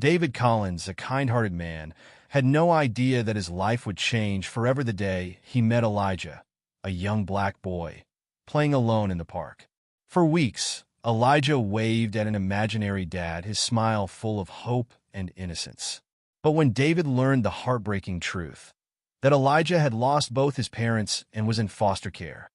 David Collins, a kind-hearted man, had no idea that his life would change forever the day he met Elijah, a young black boy, playing alone in the park. For weeks, Elijah waved at an imaginary dad, his smile full of hope and innocence. But when David learned the heartbreaking truth, that Elijah had lost both his parents and was in foster care,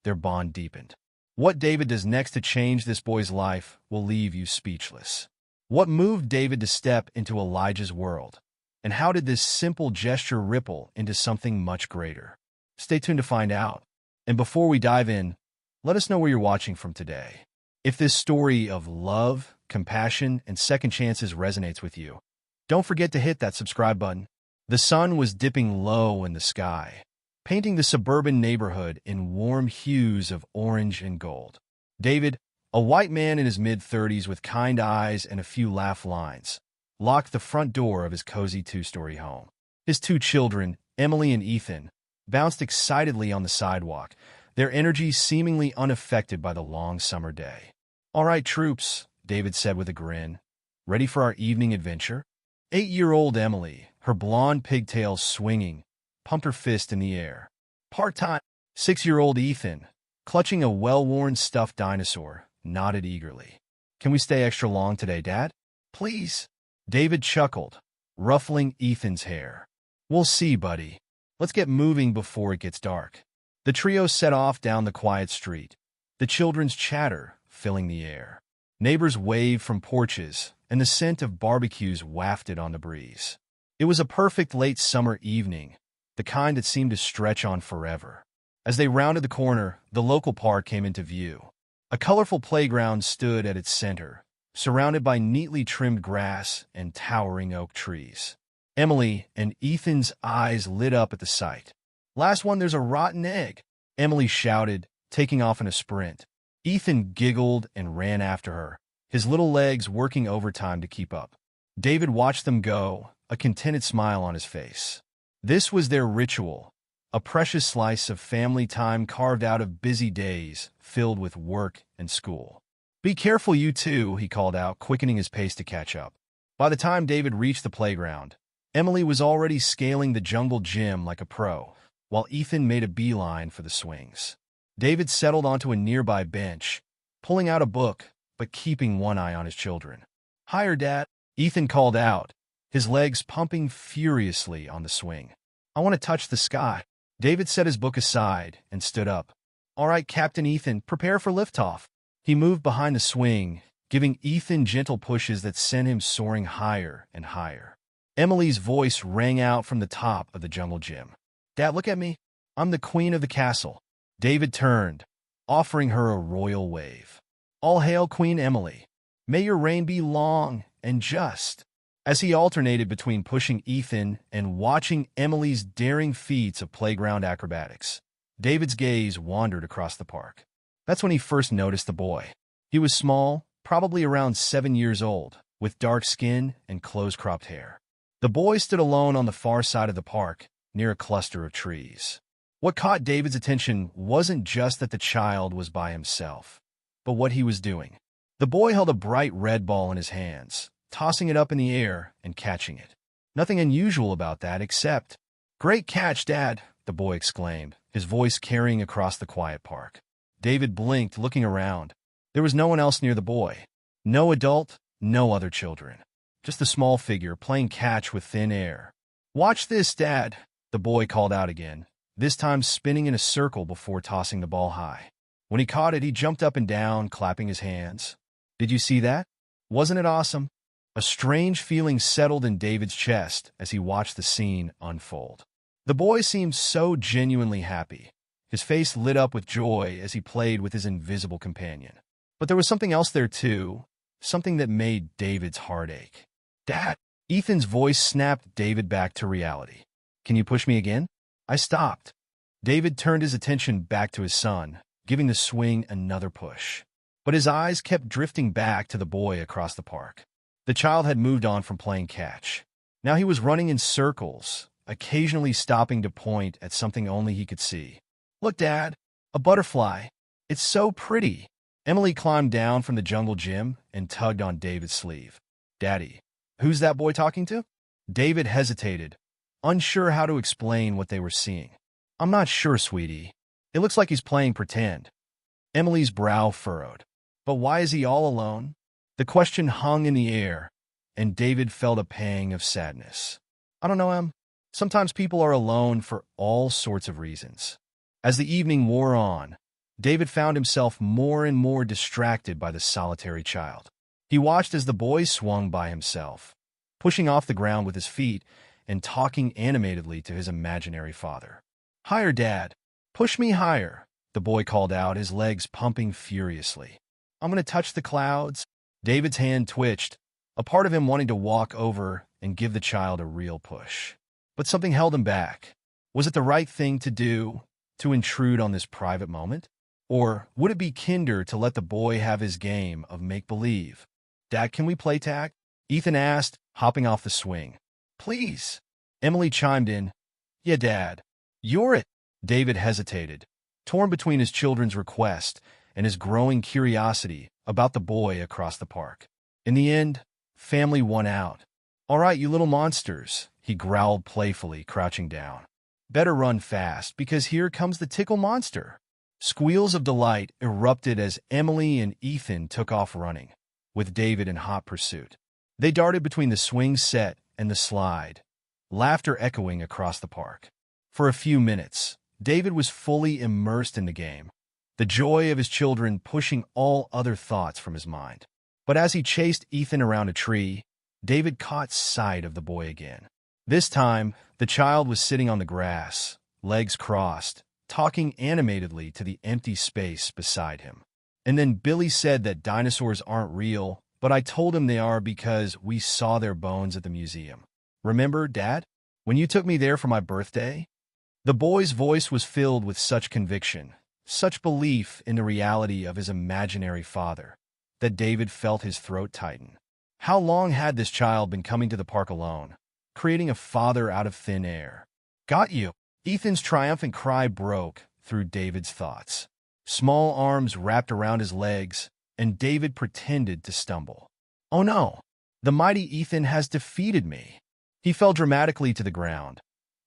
their bond deepened. What David does next to change this boy's life will leave you speechless. What moved David to step into Elijah's world? And how did this simple gesture ripple into something much greater? Stay tuned to find out. And before we dive in, let us know where you're watching from today. If this story of love, compassion, and second chances resonates with you, don't forget to hit that subscribe button. The sun was dipping low in the sky, painting the suburban neighborhood in warm hues of orange and gold. David, a white man in his mid-30s with kind eyes and a few laugh lines, locked the front door of his cozy two-story home. His two children, Emily and Ethan, bounced excitedly on the sidewalk, their energy seemingly unaffected by the long summer day. "All right, troops," David said with a grin. "Ready for our evening adventure?" 8-year-old Emily, her blonde pigtails swinging, pumped her fist in the air. "Part-time." 6-year-old Ethan, clutching a well-worn stuffed dinosaur, nodded eagerly. "Can we stay extra long today, Dad?" "Please." David chuckled, ruffling Ethan's hair. "We'll see, buddy. Let's get moving before it gets dark." The trio set off down the quiet street, the children's chatter filling the air. Neighbors waved from porches, and the scent of barbecues wafted on the breeze. It was a perfect late summer evening, the kind that seemed to stretch on forever. As they rounded the corner, the local park came into view. A colorful playground stood at its center, surrounded by neatly trimmed grass and towering oak trees. Emily and Ethan's eyes lit up at the sight. "Last one, there's a rotten egg," Emily shouted, taking off in a sprint. Ethan giggled and ran after her, his little legs working overtime to keep up. David watched them go, a contented smile on his face. This was their ritual, a precious slice of family time carved out of busy days filled with work and school. "Be careful, you two," he called out, quickening his pace to catch up. By the time David reached the playground, Emily was already scaling the jungle gym like a pro, while Ethan made a beeline for the swings. David settled onto a nearby bench, pulling out a book, but keeping one eye on his children. "Higher, Dad," Ethan called out, his legs pumping furiously on the swing. "I want to touch the sky." David set his book aside and stood up. "All right, Captain Ethan, prepare for liftoff." He moved behind the swing, giving Ethan gentle pushes that sent him soaring higher and higher. Emily's voice rang out from the top of the jungle gym. "Dad, look at me. I'm the queen of the castle." David turned, offering her a royal wave. "All hail, Queen Emily. May your reign be long and just." As he alternated between pushing Ethan and watching Emily's daring feats of playground acrobatics, David's gaze wandered across the park. That's when he first noticed the boy. He was small, probably around 7 years old, with dark skin and close-cropped hair. The boy stood alone on the far side of the park, near a cluster of trees. What caught David's attention wasn't just that the child was by himself, but what he was doing. The boy held a bright red ball in his hands, tossing it up in the air and catching it. Nothing unusual about that except, "Great catch, Dad," the boy exclaimed, his voice carrying across the quiet park. David blinked, looking around. There was no one else near the boy. No adult, no other children. Just a small figure playing catch with thin air. "Watch this, Dad," the boy called out again, this time spinning in a circle before tossing the ball high. When he caught it, he jumped up and down, clapping his hands. "Did you see that? Wasn't it awesome?" A strange feeling settled in David's chest as he watched the scene unfold. The boy seemed so genuinely happy. His face lit up with joy as he played with his invisible companion. But there was something else there too, something that made David's heart ache. "Dad!" Ethan's voice snapped David back to reality. "Can you push me again?" I stopped. David turned his attention back to his son, giving the swing another push. But his eyes kept drifting back to the boy across the park. The child had moved on from playing catch. Now he was running in circles, occasionally stopping to point at something only he could see. "Look, Dad, a butterfly. It's so pretty." Emily climbed down from the jungle gym and tugged on David's sleeve. "Daddy, Who's that boy talking to? David hesitated, unsure how to explain what they were seeing. I'm not sure, sweetie. It looks like he's playing pretend. Emily's brow furrowed. But why is he all alone? The question hung in the air, and David felt a pang of sadness. I don't know, Em. Sometimes people are alone for all sorts of reasons. As the evening wore on, David found himself more and more distracted by the solitary child. He watched as the boy swung by himself, pushing off the ground with his feet and talking animatedly to his imaginary father. Higher, Dad. Push me higher, the boy called out, his legs pumping furiously. I'm going to touch the clouds. David's hand twitched, a part of him wanting to walk over and give the child a real push. But something held him back. Was it the right thing to do, to intrude on this private moment? Or would it be kinder to let the boy have his game of make-believe? Dad, can we play tag? Ethan asked, hopping off the swing. Please. Emily chimed in. Yeah, Dad. You're it. David hesitated, torn between his children's request and his growing curiosity about the boy across the park. In the end, family won out. All right, you little monsters, he growled playfully, crouching down. Better run fast, because here comes the tickle monster. Squeals of delight erupted as Emily and Ethan took off running, with David in hot pursuit. They darted between the swing set and the slide, laughter echoing across the park. For a few minutes, David was fully immersed in the game, the joy of his children pushing all other thoughts from his mind. But as he chased Ethan around a tree, David caught sight of the boy again. This time, the child was sitting on the grass, legs crossed, talking animatedly to the empty space beside him. And then Billy said that dinosaurs aren't real, but I told him they are because we saw their bones at the museum. Remember, Dad, when you took me there for my birthday? The boy's voice was filled with such conviction, such belief in the reality of his imaginary father, that David felt his throat tighten. How long had this child been coming to the park alone, creating a father out of thin air? Got you! Ethan's triumphant cry broke through David's thoughts. Small arms wrapped around his legs, and David pretended to stumble. Oh no! The mighty Ethan has defeated me! He fell dramatically to the ground,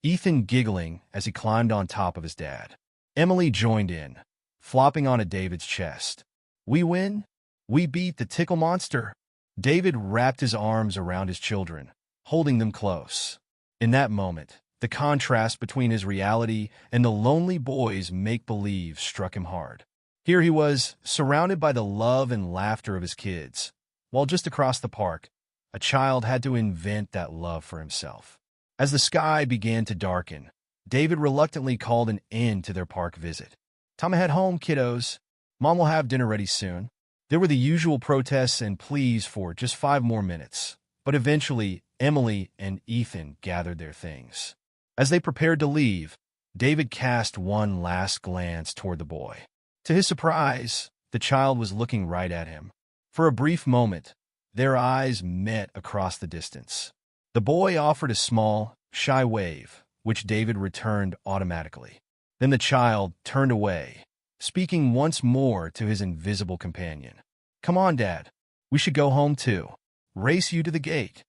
Ethan giggling as he climbed on top of his dad. Emily joined in, flopping onto David's chest. We win? We beat the tickle monster? David wrapped his arms around his children, holding them close. In that moment, the contrast between his reality and the lonely boy's make-believe struck him hard. Here he was, surrounded by the love and laughter of his kids, while just across the park, a child had to invent that love for himself. As the sky began to darken, David reluctantly called an end to their park visit. Time to head home, kiddos. Mom will have dinner ready soon. There were the usual protests and pleas for just 5 more minutes, but eventually Emily and Ethan gathered their things. As they prepared to leave, David cast one last glance toward the boy. To his surprise, the child was looking right at him. For a brief moment, their eyes met across the distance. The boy offered a small, shy wave, which David returned automatically. Then the child turned away, speaking once more to his invisible companion. Come on, Dad. We should go home too. Race you to the gate.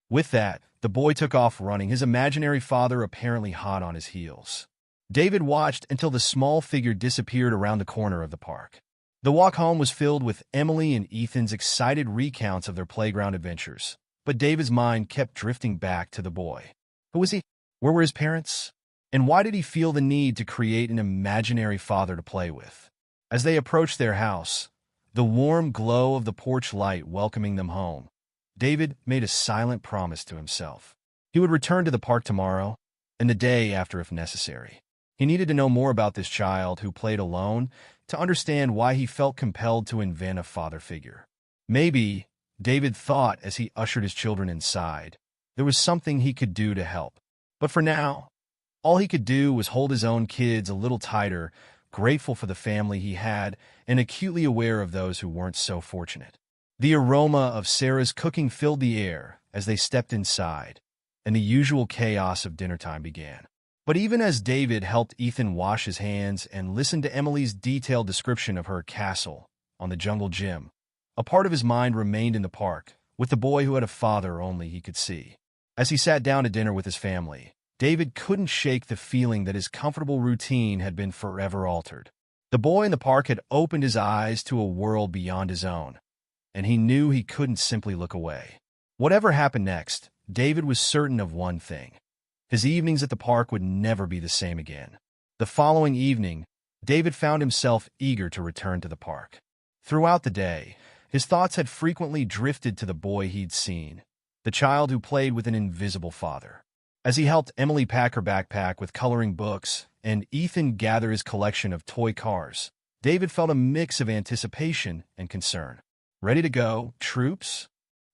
With that, the boy took off running, his imaginary father apparently hot on his heels. David watched until the small figure disappeared around the corner of the park. The walk home was filled with Emily and Ethan's excited recounts of their playground adventures, but David's mind kept drifting back to the boy. Who was he? Where were his parents? And why did he feel the need to create an imaginary father to play with? As they approached their house, the warm glow of the porch light welcoming them home, David made a silent promise to himself. He would return to the park tomorrow, and the day after if necessary. He needed to know more about this child who played alone to understand why he felt compelled to invent a father figure. Maybe, David thought as he ushered his children inside, there was something he could do to help. But for now, all he could do was hold his own kids a little tighter, grateful for the family he had and acutely aware of those who weren't so fortunate. The aroma of Sarah's cooking filled the air as they stepped inside, and the usual chaos of dinner time began. But even as David helped Ethan wash his hands and listened to Emily's detailed description of her castle on the jungle gym, a part of his mind remained in the park, with the boy who had a father only he could see. As he sat down to dinner with his family, David couldn't shake the feeling that his comfortable routine had been forever altered. The boy in the park had opened his eyes to a world beyond his own, and he knew he couldn't simply look away. Whatever happened next, David was certain of one thing. His evenings at the park would never be the same again. The following evening, David found himself eager to return to the park. Throughout the day, his thoughts had frequently drifted to the boy he'd seen, the child who played with an invisible father. As he helped Emily pack her backpack with coloring books and Ethan gather his collection of toy cars, David felt a mix of anticipation and concern. "Ready to go, troops?"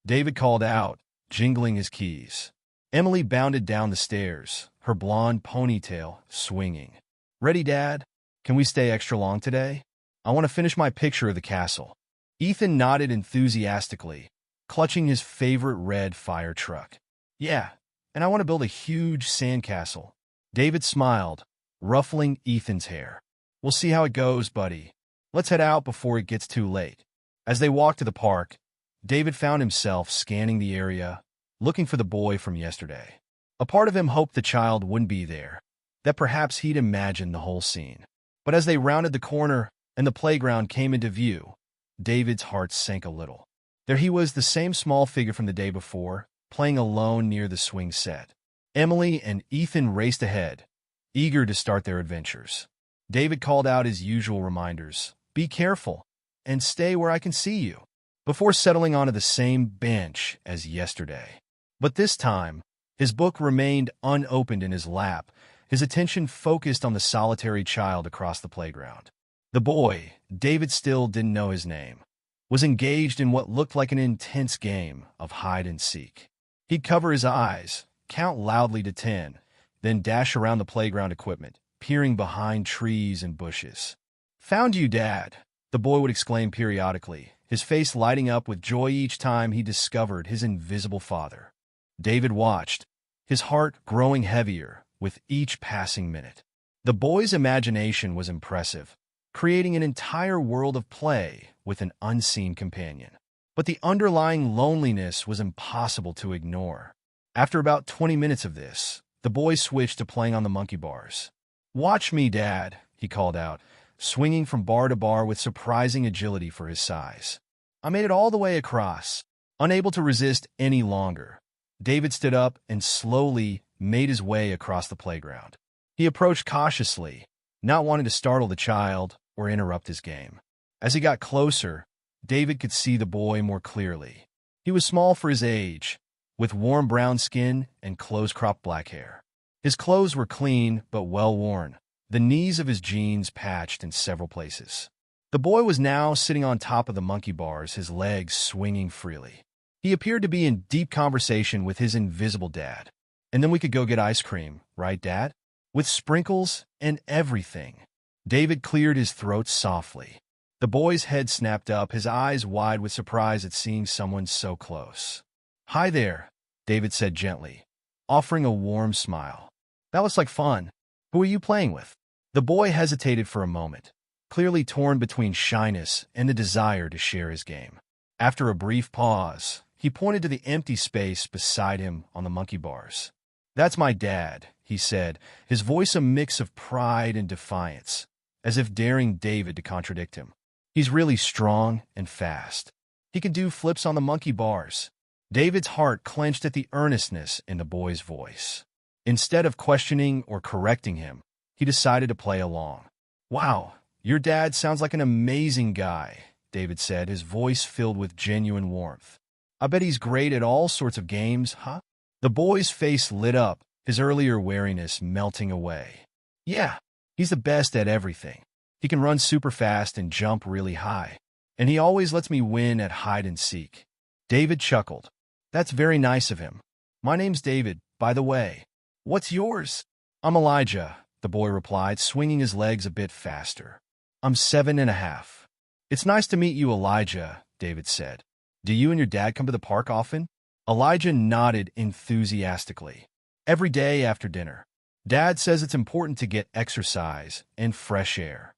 David called out, jingling his keys. Emily bounded down the stairs, her blonde ponytail swinging. "Ready, Dad? Can we stay extra long today? I want to finish my picture of the castle." Ethan nodded enthusiastically, clutching his favorite red fire truck. "Yeah, and I want to build a huge sandcastle." David smiled, ruffling Ethan's hair. "We'll see how it goes, buddy. Let's head out before it gets too late." As they walked to the park, David found himself scanning the area, looking for the boy from yesterday. A part of him hoped the child wouldn't be there, that perhaps he'd imagined the whole scene. But as they rounded the corner and the playground came into view, David's heart sank a little. There he was, the same small figure from the day before, playing alone near the swing set. Emily and Ethan raced ahead, eager to start their adventures. David called out his usual reminders, "Be careful, and stay where I can see you," before settling onto the same bench as yesterday. But this time, his book remained unopened in his lap, his attention focused on the solitary child across the playground. The boy, David still didn't know his name, was engaged in what looked like an intense game of hide-and-seek. He'd cover his eyes, count loudly to 10, then dash around the playground equipment, peering behind trees and bushes. "Found you, Dad," the boy would exclaim periodically, his face lighting up with joy each time he discovered his invisible father. David watched, his heart growing heavier with each passing minute. The boy's imagination was impressive, creating an entire world of play with an unseen companion. But the underlying loneliness was impossible to ignore. After about 20 minutes of this, the boy switched to playing on the monkey bars. "Watch me, Dad," he called out, swinging from bar to bar with surprising agility for his size. I made it all the way across. Unable to resist any longer, David stood up and slowly made his way across the playground. He approached cautiously, not wanting to startle the child or interrupt his game. As he got closer, David could see the boy more clearly. He was small for his age, with warm brown skin and close-cropped black hair. His clothes were clean but well-worn, the knees of his jeans patched in several places. The boy was now sitting on top of the monkey bars, his legs swinging freely. He appeared to be in deep conversation with his invisible dad. "And then we could go get ice cream, right, Dad? With sprinkles and everything." David cleared his throat softly. The boy's head snapped up, his eyes wide with surprise at seeing someone so close. "Hi there," David said gently, offering a warm smile. "That looks like fun. Who are you playing with?" The boy hesitated for a moment, clearly torn between shyness and the desire to share his game. After a brief pause, he pointed to the empty space beside him on the monkey bars. "That's my dad," he said, his voice a mix of pride and defiance, as if daring David to contradict him. "He's really strong and fast. He can do flips on the monkey bars." David's heart clenched at the earnestness in the boy's voice. Instead of questioning or correcting him, he decided to play along. "Wow, your dad sounds like an amazing guy," David said, his voice filled with genuine warmth. "I bet he's great at all sorts of games, huh?" The boy's face lit up, his earlier wariness melting away. "Yeah, he's the best at everything. He can run super fast and jump really high. And he always lets me win at hide-and-seek." David chuckled. "That's very nice of him. My name's David, by the way. What's yours?" "I'm Elijah," the boy replied, swinging his legs a bit faster. "I'm 7.5. "It's nice to meet you, Elijah," David said. "Do you and your dad come to the park often?" Elijah nodded enthusiastically. "Every day after dinner. Dad says it's important to get exercise and fresh air."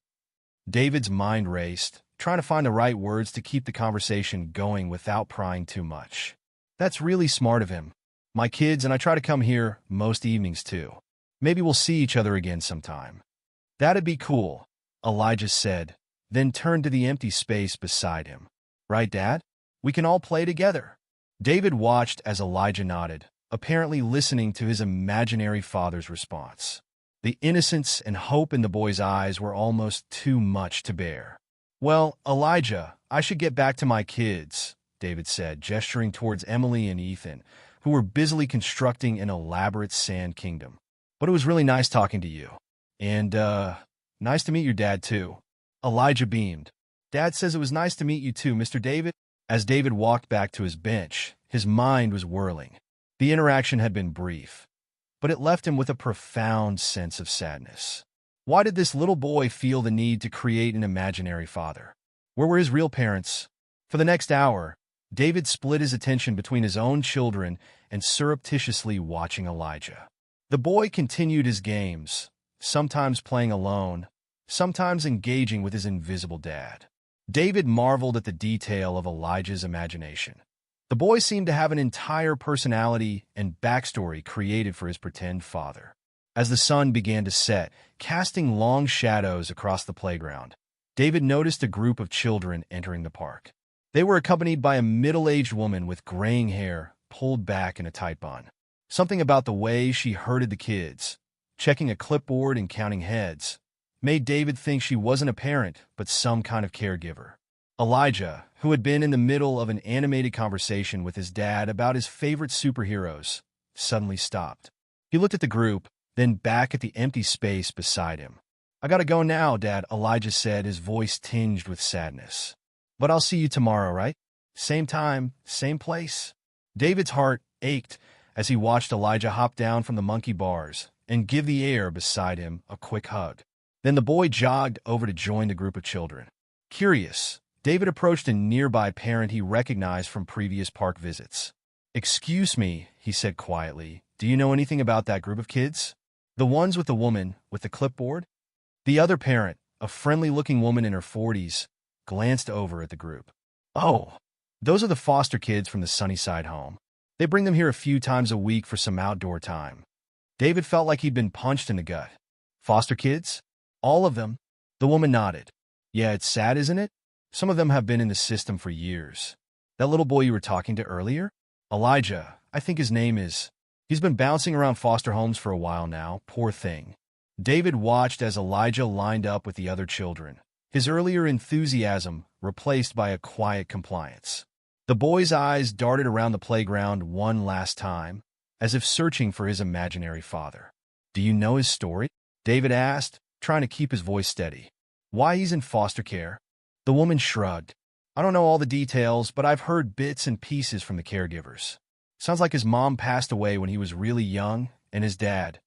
David's mind raced, trying to find the right words to keep the conversation going without prying too much. That's really smart of him. My kids and I try to come here most evenings too. Maybe we'll see each other again sometime. That'd be cool, Elijah said, then turned to the empty space beside him. Right, Dad? We can all play together. David watched as Elijah nodded, apparently listening to his imaginary father's response. The innocence and hope in the boy's eyes were almost too much to bear. Well, Elijah, I should get back to my kids, David said, gesturing towards Emily and Ethan, who were busily constructing an elaborate sand kingdom. But it was really nice talking to you. And, nice to meet your dad, too. Elijah beamed. Dad says it was nice to meet you too, Mr. David. As David walked back to his bench, his mind was whirling. The interaction had been brief, but it left him with a profound sense of sadness. Why did this little boy feel the need to create an imaginary father? Where were his real parents? For the next hour, David split his attention between his own children and surreptitiously watching Elijah. The boy continued his games, sometimes playing alone, sometimes engaging with his invisible dad. David marveled at the detail of Elijah's imagination. The boy seemed to have an entire personality and backstory created for his pretend father. As the sun began to set, casting long shadows across the playground, David noticed a group of children entering the park. They were accompanied by a middle-aged woman with graying hair pulled back in a tight bun. Something about the way she herded the kids, checking a clipboard and counting heads, made David think she wasn't a parent, but some kind of caregiver. Elijah, who had been in the middle of an animated conversation with his dad about his favorite superheroes, suddenly stopped. He looked at the group, then back at the empty space beside him. I gotta go now, Dad, Elijah said, his voice tinged with sadness. But I'll see you tomorrow, right? Same time, same place. David's heart ached as he watched Elijah hop down from the monkey bars and give the air beside him a quick hug. Then the boy jogged over to join the group of children. Curious, David approached a nearby parent he recognized from previous park visits. Excuse me, he said quietly, do you know anything about that group of kids? The ones with the woman with the clipboard? The other parent, a friendly-looking woman in her 40s, glanced over at the group. Oh, those are the foster kids from the Sunnyside home. They bring them here a few times a week for some outdoor time. David felt like he'd been punched in the gut. Foster kids? All of them? The woman nodded. Yeah, it's sad, isn't it? Some of them have been in the system for years. That little boy you were talking to earlier? Elijah, I think his name is. He's been bouncing around foster homes for a while now, poor thing. David watched as Elijah lined up with the other children, his earlier enthusiasm replaced by a quiet compliance. The boy's eyes darted around the playground one last time, as if searching for his imaginary father. Do you know his story? David asked, trying to keep his voice steady. Why he's in foster care? The woman shrugged. I don't know all the details, but I've heard bits and pieces from the caregivers. Sounds like his mom passed away when he was really young, and his dad,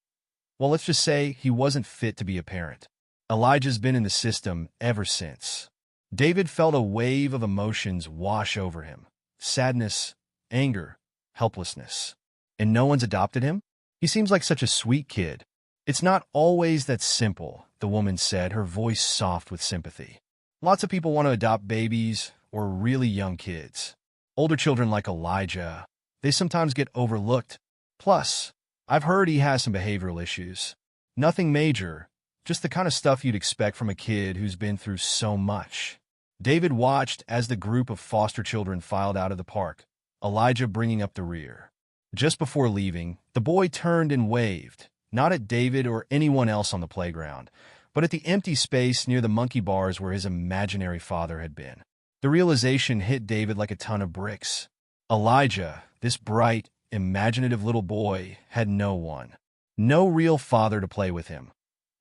well, let's just say he wasn't fit to be a parent. Elijah's been in the system ever since. David felt a wave of emotions wash over him. Sadness, anger, helplessness. And no one's adopted him? He seems like such a sweet kid. It's not always that simple, the woman said, her voice soft with sympathy. Lots of people want to adopt babies or really young kids. Older children like Elijah, they sometimes get overlooked. Plus, I've heard he has some behavioral issues. Nothing major, just the kind of stuff you'd expect from a kid who's been through so much. David watched as the group of foster children filed out of the park, Elijah bringing up the rear. Just before leaving, the boy turned and waved, not at David or anyone else on the playground, but at the empty space near the monkey bars where his imaginary father had been. The realization hit David like a ton of bricks. Elijah, this bright, imaginative little boy, had no one. No real father to play with him.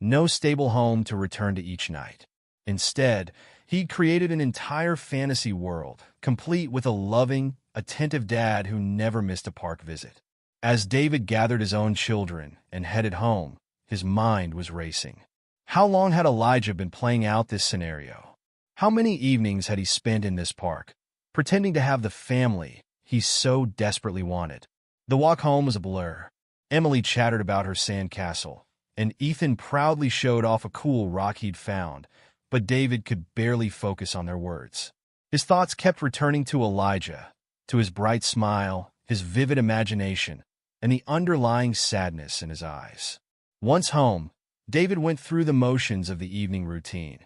No stable home to return to each night. Instead, he'd created an entire fantasy world, complete with a loving, attentive dad who never missed a park visit. As David gathered his own children and headed home, his mind was racing. How long had Elijah been playing out this scenario? How many evenings had he spent in this park, pretending to have the family he so desperately wanted? The walk home was a blur. Emily chattered about her sand castle, and Ethan proudly showed off a cool rock he'd found, but David could barely focus on their words. His thoughts kept returning to Elijah, to his bright smile, his vivid imagination, and the underlying sadness in his eyes. Once home, David went through the motions of the evening routine,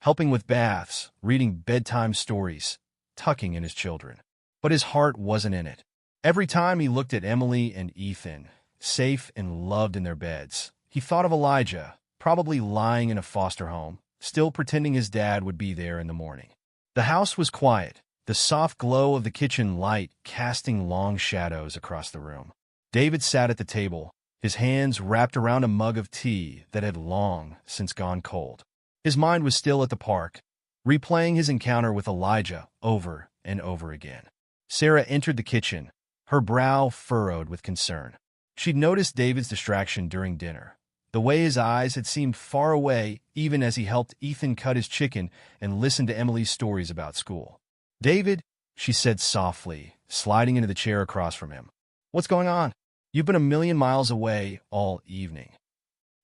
helping with baths, reading bedtime stories, tucking in his children. But his heart wasn't in it. Every time he looked at Emily and Ethan, safe and loved in their beds, he thought of Elijah, probably lying in a foster home, still pretending his dad would be there in the morning. The house was quiet, the soft glow of the kitchen light casting long shadows across the room. David sat at the table, his hands wrapped around a mug of tea that had long since gone cold. His mind was still at the park, replaying his encounter with Elijah over and over again. Sarah entered the kitchen, her brow furrowed with concern. She'd noticed David's distraction during dinner, the way his eyes had seemed far away even as he helped Ethan cut his chicken and listened to Emily's stories about school. "David," she said softly, sliding into the chair across from him. "What's going on? You've been a million miles away all evening."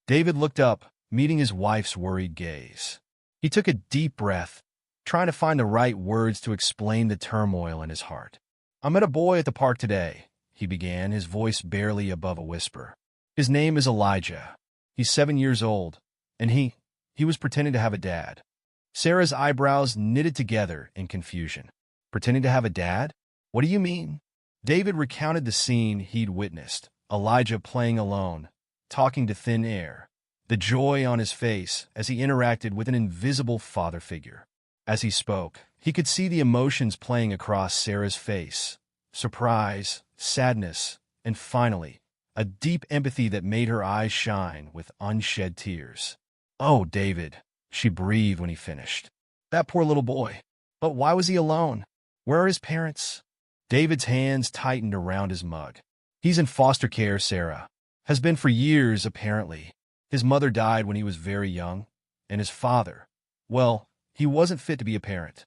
David looked up, meeting his wife's worried gaze. He took a deep breath, trying to find the right words to explain the turmoil in his heart. "I met a boy at the park today," he began, his voice barely above a whisper. "His name is Elijah. He's 7 years old, and he was pretending to have a dad." Sarah's eyebrows knitted together in confusion. "Pretending to have a dad? What do you mean?" David recounted the scene he'd witnessed, Elijah playing alone, talking to thin air, the joy on his face as he interacted with an invisible father figure. As he spoke, he could see the emotions playing across Sarah's face: surprise, sadness, and finally, a deep empathy that made her eyes shine with unshed tears. "Oh, David," she breathed when he finished. "That poor little boy. But why was he alone? Where are his parents?" David's hands tightened around his mug. "He's in foster care, Sarah. Has been for years, apparently. His mother died when he was very young, and his father, well, he wasn't fit to be a parent."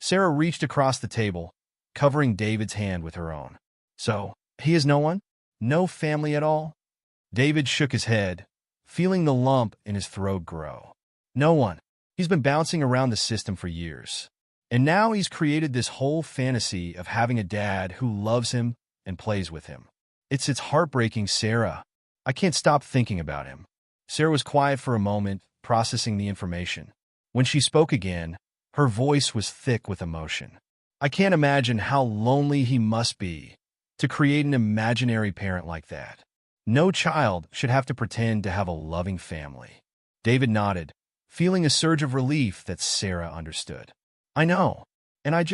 Sarah reached across the table, covering David's hand with her own. "So, he has no one? No family at all?" David shook his head, feeling the lump in his throat grow. "No one. He's been bouncing around the system for years. And now he's created this whole fantasy of having a dad who loves him and plays with him. It's heartbreaking, Sarah. I can't stop thinking about him." Sarah was quiet for a moment, processing the information. When she spoke again, her voice was thick with emotion. "I can't imagine how lonely he must be to create an imaginary parent like that. No child should have to pretend to have a loving family." David nodded, feeling a surge of relief that Sarah understood. "I know, and I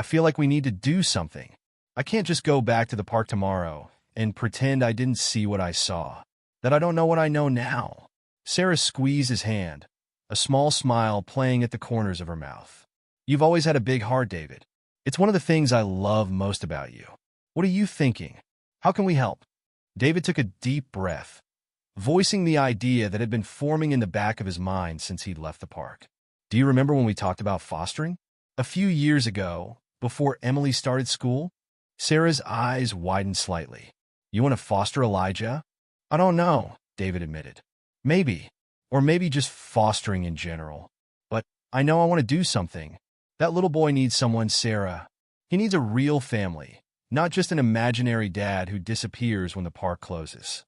feel like we need to do something. I can't just go back to the park tomorrow and pretend I didn't see what I saw, that I don't know what I know now." Sarah squeezed his hand, a small smile playing at the corners of her mouth. "You've always had a big heart, David. It's one of the things I love most about you. What are you thinking? How can we help?" David took a deep breath, voicing the idea that had been forming in the back of his mind since he'd left the park. "Do you remember when we talked about fostering? A few years ago, before Emily started school?" Sarah's eyes widened slightly. "You want to foster Elijah?" "I don't know," David admitted. "Maybe. Or maybe just fostering in general. But I know I want to do something. That little boy needs someone, Sarah. He needs a real family, not just an imaginary dad who disappears when the park closes."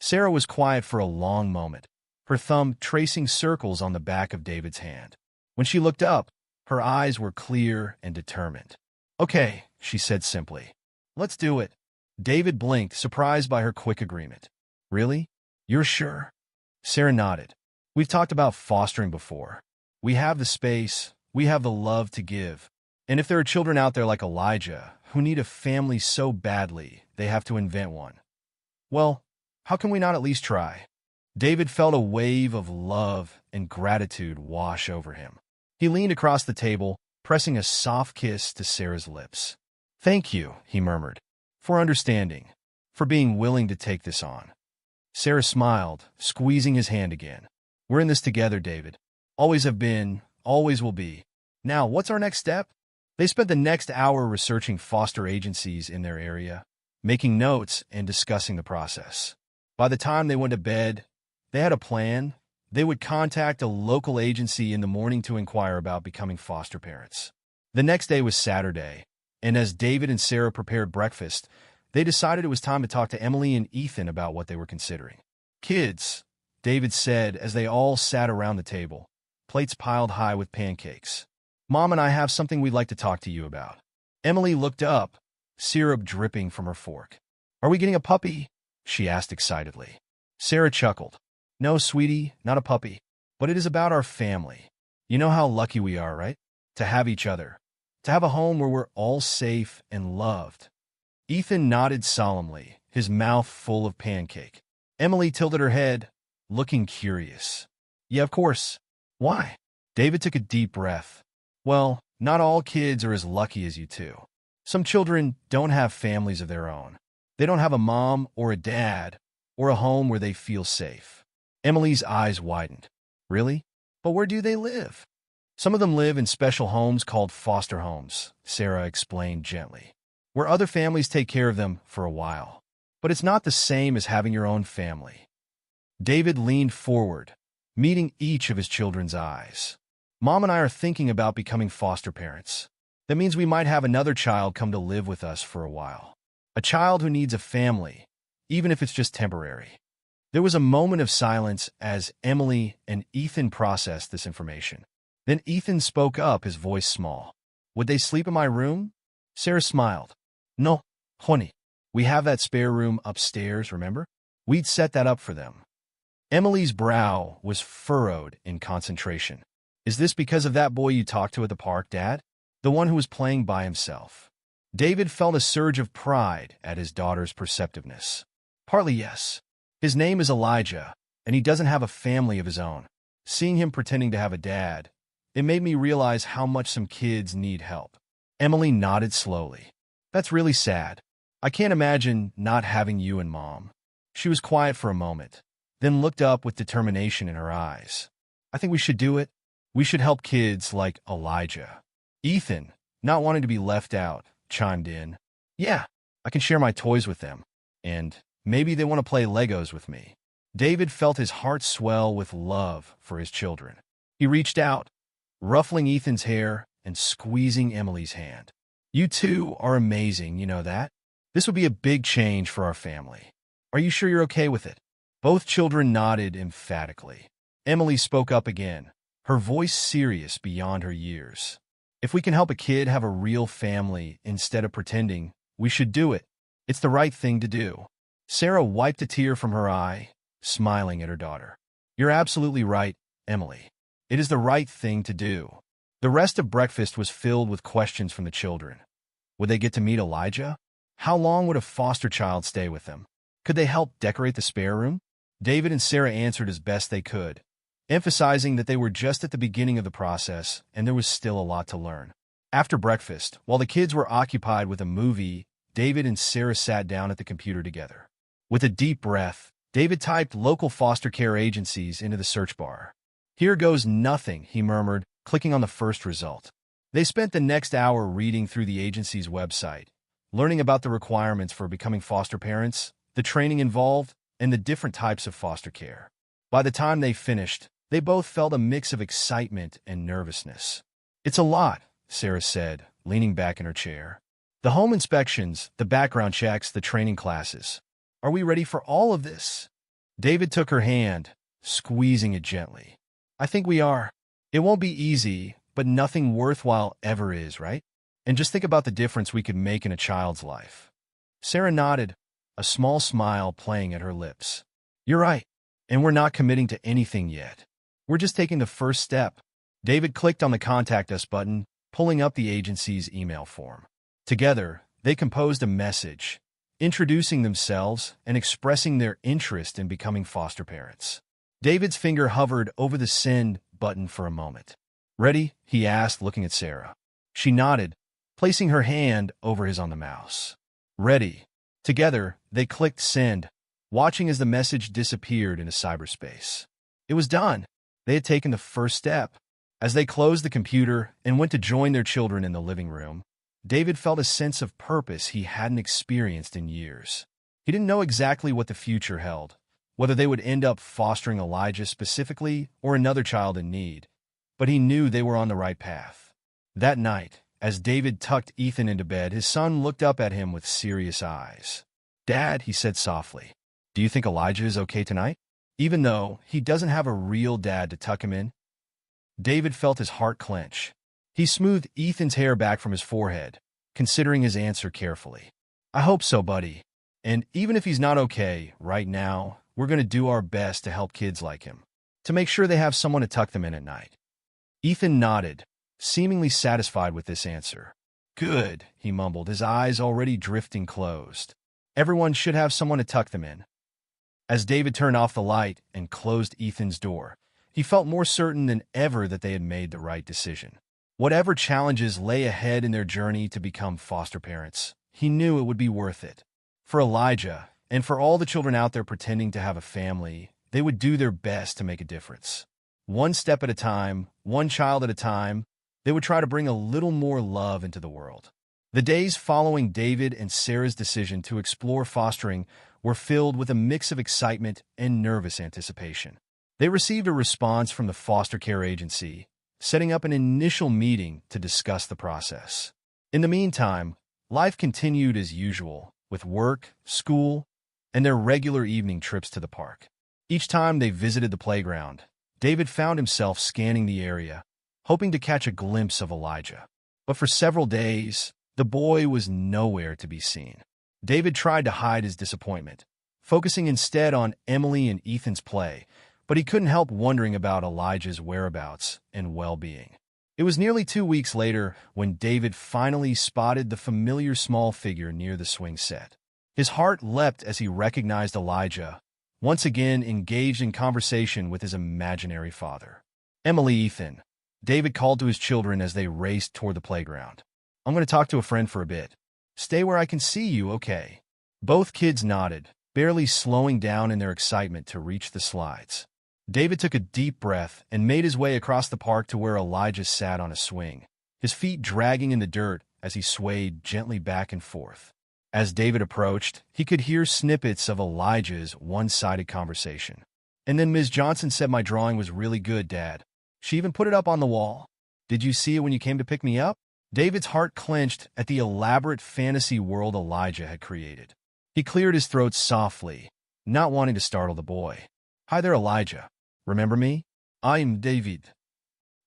Sarah was quiet for a long moment, her thumb tracing circles on the back of David's hand. When she looked up, her eyes were clear and determined. "Okay," she said simply. "Let's do it." David blinked, surprised by her quick agreement. "Really? You're sure?" Sarah nodded. "We've talked about fostering before. We have the space, we have the love to give. And if there are children out there like Elijah who need a family so badly they have to invent one, well, how can we not at least try?" David felt a wave of love and gratitude wash over him. He leaned across the table, pressing a soft kiss to Sarah's lips. "Thank you," he murmured, "for understanding, for being willing to take this on." Sarah smiled, squeezing his hand again. "We're in this together, David. Always have been, always will be. Now, what's our next step?" They spent the next hour researching foster agencies in their area, making notes and discussing the process. By the time they went to bed, they had a plan, They would contact a local agency in the morning to inquire about becoming foster parents. The next day was Saturday, and as David and Sarah prepared breakfast, they decided it was time to talk to Emily and Ethan about what they were considering. "Kids," David said as they all sat around the table, plates piled high with pancakes. "Mom and I have something we'd like to talk to you about." Emily looked up, syrup dripping from her fork. "Are we getting a puppy?" she asked excitedly. Sarah chuckled. "No, sweetie, not a puppy. But it is about our family. You know how lucky we are, right? To have each other. To have a home where we're all safe and loved." Ethan nodded solemnly, his mouth full of pancake. Emily tilted her head, looking curious. "Yeah, of course. Why?" David took a deep breath. "Well, not all kids are as lucky as you two. Some children don't have families of their own. They don't have a mom or a dad or a home where they feel safe." Emily's eyes widened. "Really? But where do they live?" "Some of them live in special homes called foster homes," Sarah explained gently, "where other families take care of them for a while. But it's not the same as having your own family." David leaned forward, meeting each of his children's eyes. "Mom and I are thinking about becoming foster parents. That means we might have another child come to live with us for a while. A child who needs a family, even if it's just temporary." There was a moment of silence as Emily and Ethan processed this information. Then Ethan spoke up, his voice small. "Would they sleep in my room?" Sarah smiled. "No, honey. We have that spare room upstairs, remember? We'd set that up for them." Emily's brow was furrowed in concentration. "Is this because of that boy you talked to at the park, Dad? The one who was playing by himself?" David felt a surge of pride at his daughter's perceptiveness. "Partly, yes. His name is Elijah, and he doesn't have a family of his own. Seeing him pretending to have a dad, it made me realize how much some kids need help." Emily nodded slowly. "That's really sad. I can't imagine not having you and Mom." She was quiet for a moment, then looked up with determination in her eyes. "I think we should do it. We should help kids like Elijah." Ethan, not wanting to be left out, chimed in. "Yeah, I can share my toys with them. And maybe they want to play Legos with me." David felt his heart swell with love for his children. He reached out, ruffling Ethan's hair and squeezing Emily's hand. "You two are amazing, you know that? This would be a big change for our family. Are you sure you're okay with it?" Both children nodded emphatically. Emily spoke up again, her voice serious beyond her years. "If we can help a kid have a real family instead of pretending, we should do it. It's the right thing to do." Sarah wiped a tear from her eye, smiling at her daughter. "You're absolutely right, Emily. It is the right thing to do." The rest of breakfast was filled with questions from the children. Would they get to meet Elijah? How long would a foster child stay with them? Could they help decorate the spare room? David and Sarah answered as best they could, emphasizing that they were just at the beginning of the process and there was still a lot to learn. After breakfast, while the kids were occupied with a movie, David and Sarah sat down at the computer together. With a deep breath, David typed local foster care agencies into the search bar. "Here goes nothing," he murmured, clicking on the first result. They spent the next hour reading through the agency's website, learning about the requirements for becoming foster parents, the training involved, and the different types of foster care. By the time they finished, they both felt a mix of excitement and nervousness. "It's a lot," Sarah said, leaning back in her chair. "The home inspections, the background checks, the training classes. Are we ready for all of this?" David took her hand, squeezing it gently. "I think we are. It won't be easy, but nothing worthwhile ever is, right? And just think about the difference we could make in a child's life." Sarah nodded, a small smile playing at her lips. "You're right, and we're not committing to anything yet. We're just taking the first step." David clicked on the Contact Us button, pulling up the agency's email form. Together, they composed a message, introducing themselves and expressing their interest in becoming foster parents. David's finger hovered over the Send button for a moment. "Ready?" he asked, looking at Sarah. She nodded, placing her hand over his on the mouse. "Ready." Together, they clicked Send, watching as the message disappeared into cyberspace. It was done. They had taken the first step. As they closed the computer and went to join their children in the living room, David felt a sense of purpose he hadn't experienced in years. He didn't know exactly what the future held, whether they would end up fostering Elijah specifically or another child in need, but he knew they were on the right path. That night, as David tucked Ethan into bed, his son looked up at him with serious eyes. "Dad," he said softly, "do you think Elijah is okay tonight?" Even though he doesn't have a real dad to tuck him in, David felt his heart clench. He smoothed Ethan's hair back from his forehead, considering his answer carefully. "I hope so, buddy. And even if he's not okay right now, we're going to do our best to help kids like him, to make sure they have someone to tuck them in at night." Ethan nodded, seemingly satisfied with this answer. "Good," he mumbled, his eyes already drifting closed. "Everyone should have someone to tuck them in." As David turned off the light and closed Ethan's door, he felt more certain than ever that they had made the right decision. Whatever challenges lay ahead in their journey to become foster parents, he knew it would be worth it. For Elijah, and for all the children out there pretending to have a family, they would do their best to make a difference. One step at a time, one child at a time, they would try to bring a little more love into the world. The days following David and Sarah's decision to explore fostering were filled with a mix of excitement and nervous anticipation. They received a response from the foster care agency, setting up an initial meeting to discuss the process. In the meantime, life continued as usual, with work, school, and their regular evening trips to the park. Each time they visited the playground, David found himself scanning the area, hoping to catch a glimpse of Elijah. But for several days, the boy was nowhere to be seen. David tried to hide his disappointment, focusing instead on Emily and Ethan's play, but he couldn't help wondering about Elijah's whereabouts and well-being. It was nearly 2 weeks later when David finally spotted the familiar small figure near the swing set. His heart leapt as he recognized Elijah, once again engaged in conversation with his imaginary father. "Emily, Ethan," David called to his children as they raced toward the playground. "I'm going to talk to a friend for a bit. Stay where I can see you, okay?" Both kids nodded, barely slowing down in their excitement to reach the slides. David took a deep breath and made his way across the park to where Elijah sat on a swing, his feet dragging in the dirt as he swayed gently back and forth. As David approached, he could hear snippets of Elijah's one-sided conversation. "And then Ms. Johnson said my drawing was really good, Dad. She even put it up on the wall. Did you see it when you came to pick me up?" David's heart clenched at the elaborate fantasy world Elijah had created. He cleared his throat softly, not wanting to startle the boy. "Hi there, Elijah. Remember me? I'm David."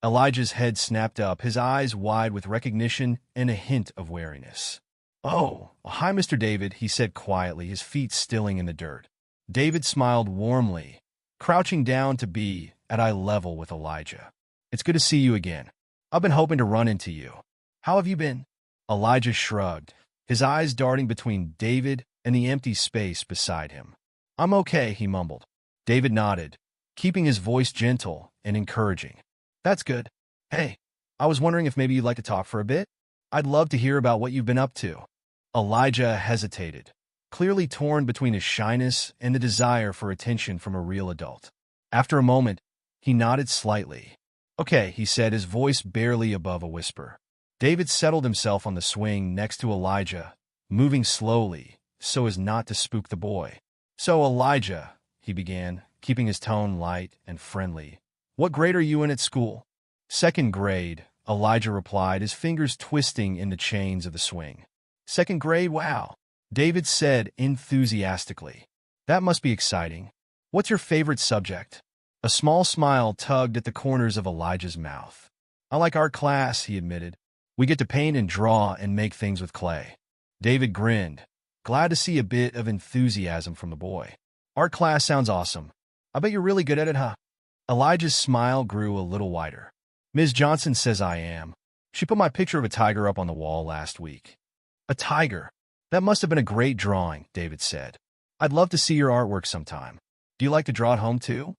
Elijah's head snapped up, his eyes wide with recognition and a hint of wariness. "Oh, hi, Mr. David," he said quietly, his feet stilling in the dirt. David smiled warmly, crouching down to be at eye level with Elijah. "It's good to see you again. I've been hoping to run into you. How have you been?" Elijah shrugged, his eyes darting between David and the empty space beside him. "I'm okay," he mumbled. David nodded, keeping his voice gentle and encouraging. "That's good. Hey, I was wondering if maybe you'd like to talk for a bit? I'd love to hear about what you've been up to." Elijah hesitated, clearly torn between his shyness and the desire for attention from a real adult. After a moment, he nodded slightly. "Okay," he said, his voice barely above a whisper. David settled himself on the swing next to Elijah, moving slowly so as not to spook the boy. "So, Elijah," he began, keeping his tone light and friendly, "what grade are you in at school?" "Second grade," Elijah replied, his fingers twisting in the chains of the swing. "Second grade? Wow," David said enthusiastically. "That must be exciting. What's your favorite subject?" A small smile tugged at the corners of Elijah's mouth. "I like art class," he admitted. "We get to paint and draw and make things with clay." David grinned, glad to see a bit of enthusiasm from the boy. "Art class sounds awesome. I bet you're really good at it, huh?" Elijah's smile grew a little wider. "Ms. Johnson says I am. She put my picture of a tiger up on the wall last week." "A tiger? That must have been a great drawing," David said. "I'd love to see your artwork sometime. Do you like to draw at home too?"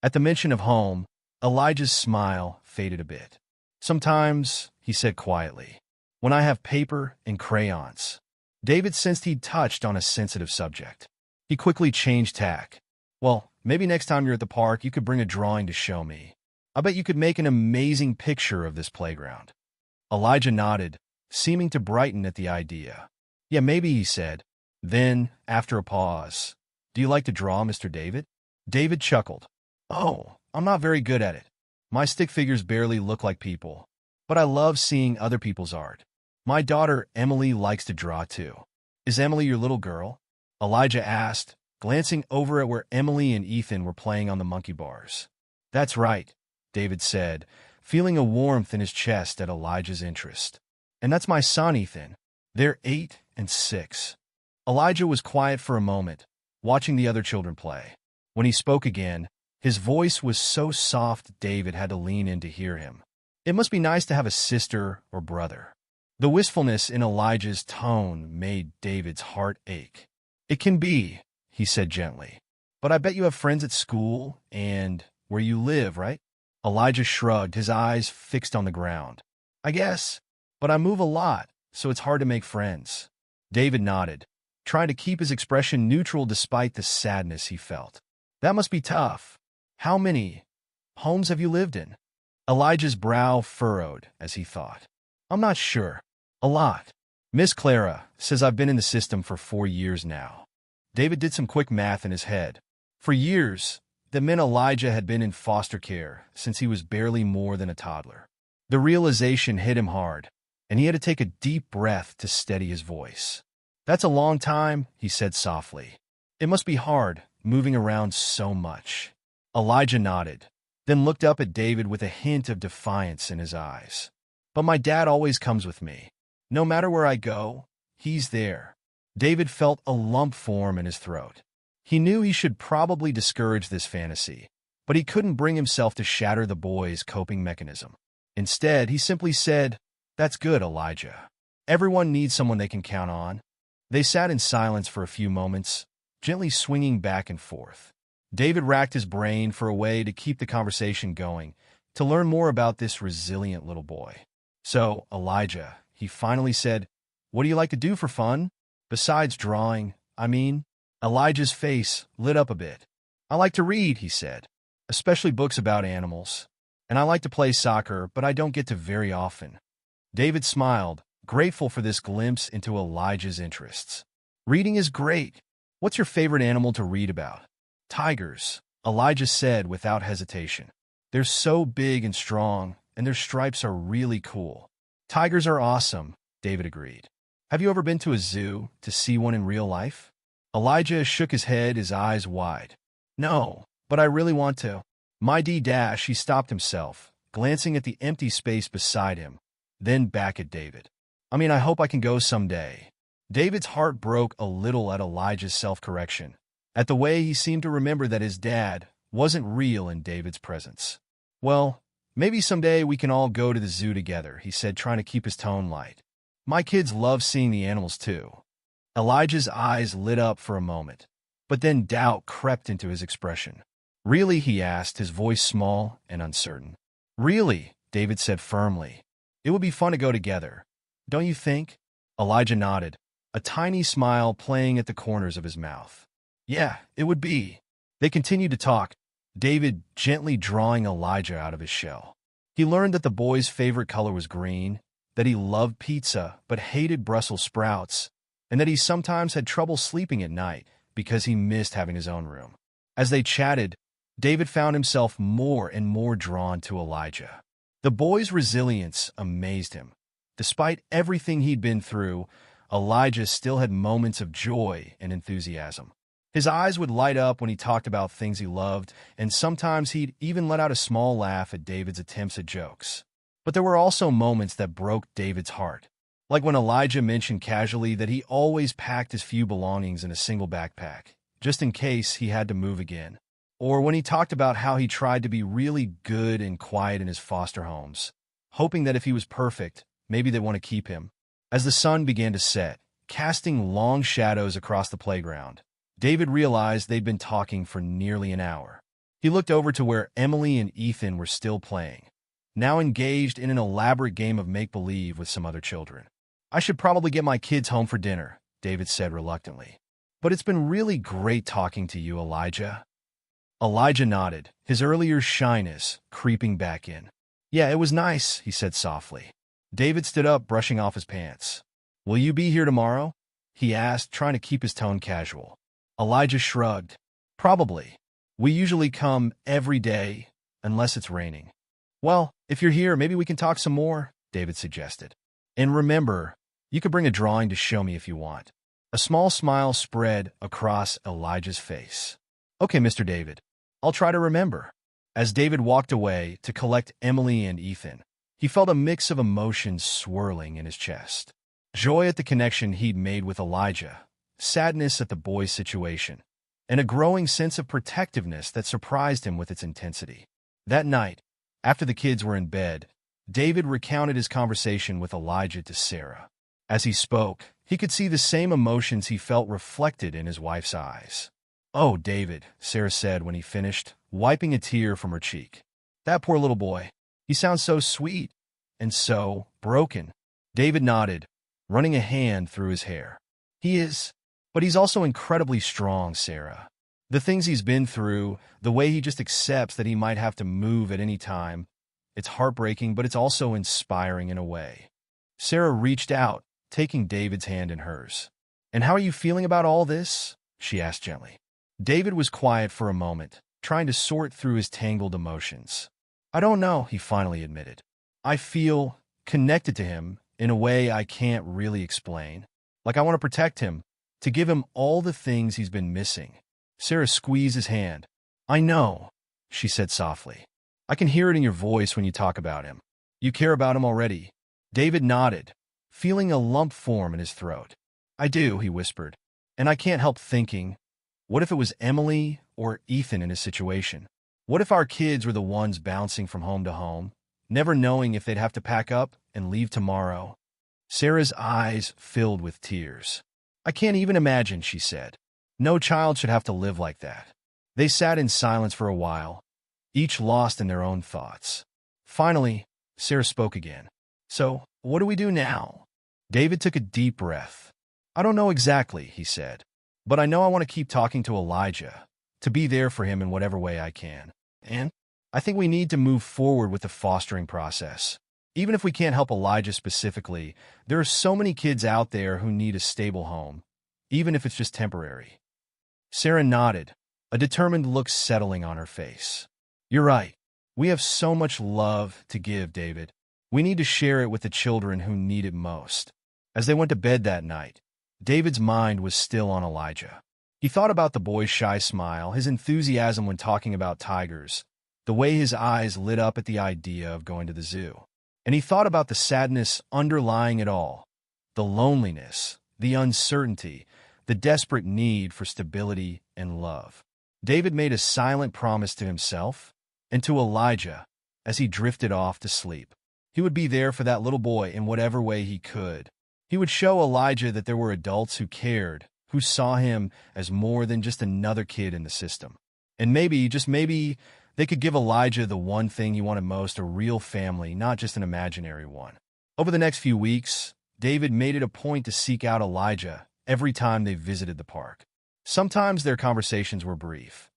At the mention of home, Elijah's smile faded a bit. "Sometimes," he said quietly, "when I have paper and crayons." David sensed he'd touched on a sensitive subject. He quickly changed tack. "Well, maybe next time you're at the park, you could bring a drawing to show me. I bet you could make an amazing picture of this playground." Elijah nodded, seeming to brighten at the idea. "Yeah, maybe," he said. Then, after a pause, "Do you like to draw, Mr. David?" David chuckled. Oh, I'm not very good at it. My stick figures barely look like people. But I love seeing other people's art. My daughter, Emily, likes to draw too. Is Emily your little girl? Elijah asked, glancing over at where Emily and Ethan were playing on the monkey bars. That's right, David said, feeling a warmth in his chest at Elijah's interest. And that's my son, Ethan. They're 8 and 6. Elijah was quiet for a moment, watching the other children play. When he spoke again, his voice was so soft David had to lean in to hear him. It must be nice to have a sister or brother. The wistfulness in Elijah's tone made David's heart ache. It can be, he said gently. But I bet you have friends at school and where you live, right? Elijah shrugged, his eyes fixed on the ground. I guess, but I move a lot, so it's hard to make friends. David nodded, trying to keep his expression neutral despite the sadness he felt. That must be tough. How many homes have you lived in? Elijah's brow furrowed as he thought. I'm not sure. A lot. Miss Clara says I've been in the system for 4 years now. David did some quick math in his head. For years, that meant Elijah had been in foster care since he was barely more than a toddler. The realization hit him hard, and he had to take a deep breath to steady his voice. That's a long time, he said softly. It must be hard, moving around so much. Elijah nodded, then looked up at David with a hint of defiance in his eyes. But my dad always comes with me. No matter where I go, he's there. David felt a lump form in his throat. He knew he should probably discourage this fantasy, but he couldn't bring himself to shatter the boy's coping mechanism. Instead, he simply said, That's good, Elijah. Everyone needs someone they can count on. They sat in silence for a few moments, gently swinging back and forth. David racked his brain for a way to keep the conversation going, to learn more about this resilient little boy. So, Elijah, he finally said, What do you like to do for fun? Besides drawing, I mean? Elijah's face lit up a bit. I like to read, he said, especially books about animals. And I like to play soccer, but I don't get to very often. David smiled, grateful for this glimpse into Elijah's interests. Reading is great. What's your favorite animal to read about? Tigers, Elijah said without hesitation. They're so big and strong, and their stripes are really cool. Tigers are awesome, David agreed. Have you ever been to a zoo to see one in real life? Elijah shook his head, his eyes wide. No, but I really want to. My D-dash, he stopped himself, glancing at the empty space beside him, then back at David. I mean, I hope I can go someday. David's heart broke a little at Elijah's self-correction, at the way he seemed to remember that his dad wasn't real in David's presence. Well, maybe someday we can all go to the zoo together, he said, trying to keep his tone light. My kids love seeing the animals too. Elijah's eyes lit up for a moment, but then doubt crept into his expression. Really, he asked, his voice small and uncertain. Really, David said firmly. It would be fun to go together. Don't you think? Elijah nodded, a tiny smile playing at the corners of his mouth. Yeah, it would be. They continued to talk, David gently drawing Elijah out of his shell. He learned that the boy's favorite color was green, that he loved pizza but hated Brussels sprouts, and that he sometimes had trouble sleeping at night because he missed having his own room. As they chatted, David found himself more and more drawn to Elijah. The boy's resilience amazed him. Despite everything he'd been through, Elijah still had moments of joy and enthusiasm. His eyes would light up when he talked about things he loved, and sometimes he'd even let out a small laugh at David's attempts at jokes. But there were also moments that broke David's heart, like when Elijah mentioned casually that he always packed his few belongings in a single backpack, just in case he had to move again. Or when he talked about how he tried to be really good and quiet in his foster homes, hoping that if he was perfect, maybe they'd want to keep him. As the sun began to set, casting long shadows across the playground, David realized they'd been talking for nearly an hour. He looked over to where Emily and Ethan were still playing, now engaged in an elaborate game of make-believe with some other children. I should probably get my kids home for dinner, David said reluctantly. But it's been really great talking to you, Elijah. Elijah nodded, his earlier shyness creeping back in. Yeah, it was nice, he said softly. David stood up, brushing off his pants. Will you be here tomorrow? He asked, trying to keep his tone casual. Elijah shrugged. Probably. We usually come every day, unless it's raining. Well, if you're here, maybe we can talk some more, David suggested. And remember, you could bring a drawing to show me if you want. A small smile spread across Elijah's face. Okay, Mr. David, I'll try to remember. As David walked away to collect Emily and Ethan, he felt a mix of emotions swirling in his chest. Joy at the connection he'd made with Elijah, sadness at the boy's situation, and a growing sense of protectiveness that surprised him with its intensity. That night, after the kids were in bed, David recounted his conversation with Elijah to Sarah. As he spoke, he could see the same emotions he felt reflected in his wife's eyes. "Oh, David," Sarah said when he finished, wiping a tear from her cheek. "That poor little boy. He sounds so sweet and so broken." David nodded, running a hand through his hair. "He is, but he's also incredibly strong, Sarah. The things he's been through, the way he just accepts that he might have to move at any time, it's heartbreaking, but it's also inspiring in a way." Sarah reached out, taking David's hand in hers. "And how are you feeling about all this?" she asked gently. David was quiet for a moment, trying to sort through his tangled emotions. "I don't know," he finally admitted. "I feel connected to him in a way I can't really explain. Like I want to protect him, to give him all the things he's been missing." Sarah squeezed his hand. "I know," she said softly. "I can hear it in your voice when you talk about him. You care about him already." David nodded, feeling a lump form in his throat. "I do," he whispered. "And I can't help thinking, what if it was Emily or Ethan in his situation? What if our kids were the ones bouncing from home to home, never knowing if they'd have to pack up and leave tomorrow?" Sarah's eyes filled with tears. "I can't even imagine," she said. "No child should have to live like that." They sat in silence for a while, each lost in their own thoughts. Finally, Sarah spoke again. "So, what do we do now?" David took a deep breath. "I don't know exactly," he said. "But I know I want to keep talking to Elijah, to be there for him in whatever way I can. And I think we need to move forward with the fostering process. Even if we can't help Elijah specifically, there are so many kids out there who need a stable home, even if it's just temporary." Sarah nodded, a determined look settling on her face. "You're right. We have so much love to give, David. We need to share it with the children who need it most." As they went to bed that night, David's mind was still on Elijah. He thought about the boy's shy smile, his enthusiasm when talking about tigers, the way his eyes lit up at the idea of going to the zoo. And he thought about the sadness underlying it all, the loneliness, the uncertainty, the desperate need for stability and love. David made a silent promise to himself and to Elijah as he drifted off to sleep. He would be there for that little boy in whatever way he could. He would show Elijah that there were adults who cared, who saw him as more than just another kid in the system. And maybe, just maybe, they could give Elijah the one thing he wanted most, a real family, not just an imaginary one. Over the next few weeks, David made it a point to seek out Elijah every time they visited the park. Sometimes their conversations were brief.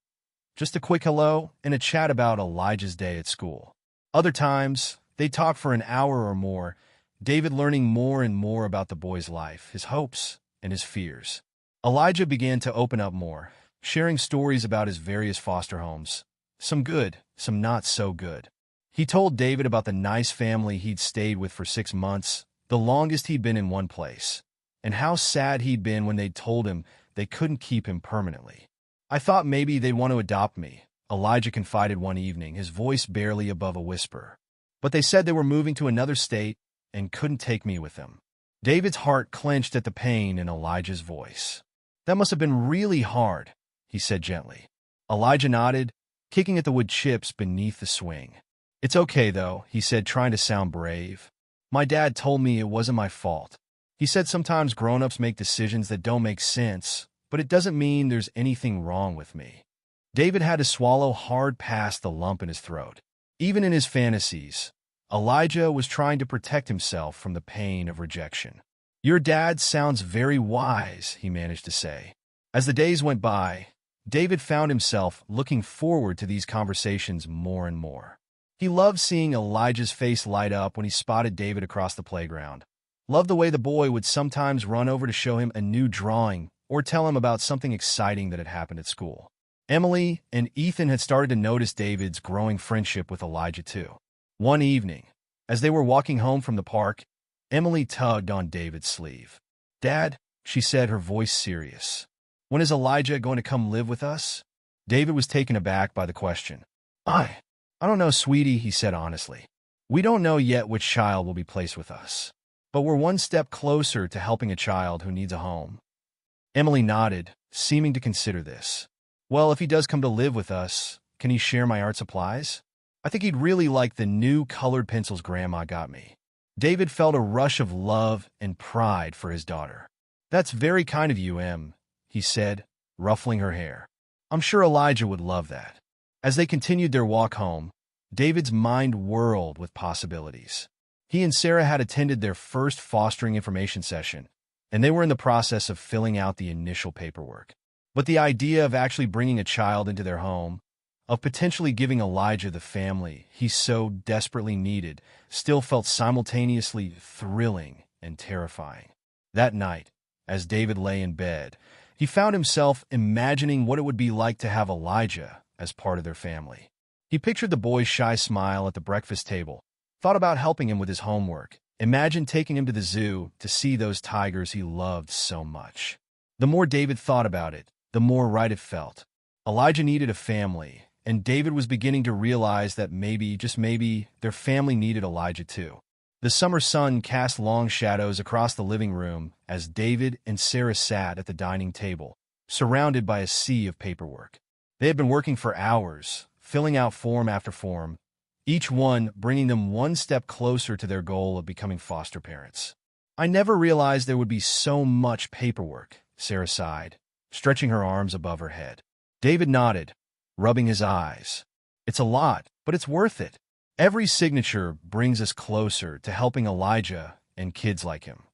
Just a quick hello and a chat about Elijah's day at school. Other times, they talked for an hour or more, David learning more and more about the boy's life, his hopes, and his fears. Elijah began to open up more, sharing stories about his various foster homes, some good, some not so good. He told David about the nice family he'd stayed with for 6 months, the longest he'd been in one place, and how sad he'd been when they'd told him they couldn't keep him permanently. "I thought maybe they'd want to adopt me," Elijah confided one evening, his voice barely above a whisper. "But they said they were moving to another state and couldn't take me with them." David's heart clenched at the pain in Elijah's voice. "That must have been really hard," he said gently. Elijah nodded, kicking at the wood chips beneath the swing. "It's okay, though," he said, trying to sound brave. "My dad told me it wasn't my fault. He said sometimes grown-ups make decisions that don't make sense, but it doesn't mean there's anything wrong with me." David had to swallow hard past the lump in his throat. Even in his fantasies, Elijah was trying to protect himself from the pain of rejection. "Your dad sounds very wise," he managed to say. As the days went by, David found himself looking forward to these conversations more and more. He loved seeing Elijah's face light up when he spotted David across the playground. Loved the way the boy would sometimes run over to show him a new drawing or tell him about something exciting that had happened at school. Emily and Ethan had started to notice David's growing friendship with Elijah too. One evening, as they were walking home from the park, Emily tugged on David's sleeve. "Dad," she said, her voice serious, "when is Elijah going to come live with us?" David was taken aback by the question. I don't know, sweetie," he said honestly. "We don't know yet which child will be placed with us, but we're one step closer to helping a child who needs a home." Emily nodded, seeming to consider this. "Well, if he does come to live with us, can he share my art supplies? I think he'd really like the new colored pencils Grandma got me." David felt a rush of love and pride for his daughter. "That's very kind of you, Em," he said, ruffling her hair. "I'm sure Elijah would love that." As they continued their walk home, David's mind whirled with possibilities. He and Sarah had attended their first fostering information session, and they were in the process of filling out the initial paperwork. But the idea of actually bringing a child into their home, of potentially giving Elijah the family he so desperately needed, still felt simultaneously thrilling and terrifying. That night, as David lay in bed, he found himself imagining what it would be like to have Elijah as part of their family. He pictured the boy's shy smile at the breakfast table, thought about helping him with his homework, imagined taking him to the zoo to see those tigers he loved so much. The more David thought about it, the more right it felt. Elijah needed a family, and David was beginning to realize that maybe, just maybe, their family needed Elijah too. The summer sun cast long shadows across the living room as David and Sarah sat at the dining table, surrounded by a sea of paperwork. They had been working for hours, filling out form after form, each one bringing them one step closer to their goal of becoming foster parents. "I never realized there would be so much paperwork," Sarah sighed, stretching her arms above her head. David nodded, rubbing his eyes. "It's a lot, but it's worth it. Every signature brings us closer to helping Elijah and kids like him."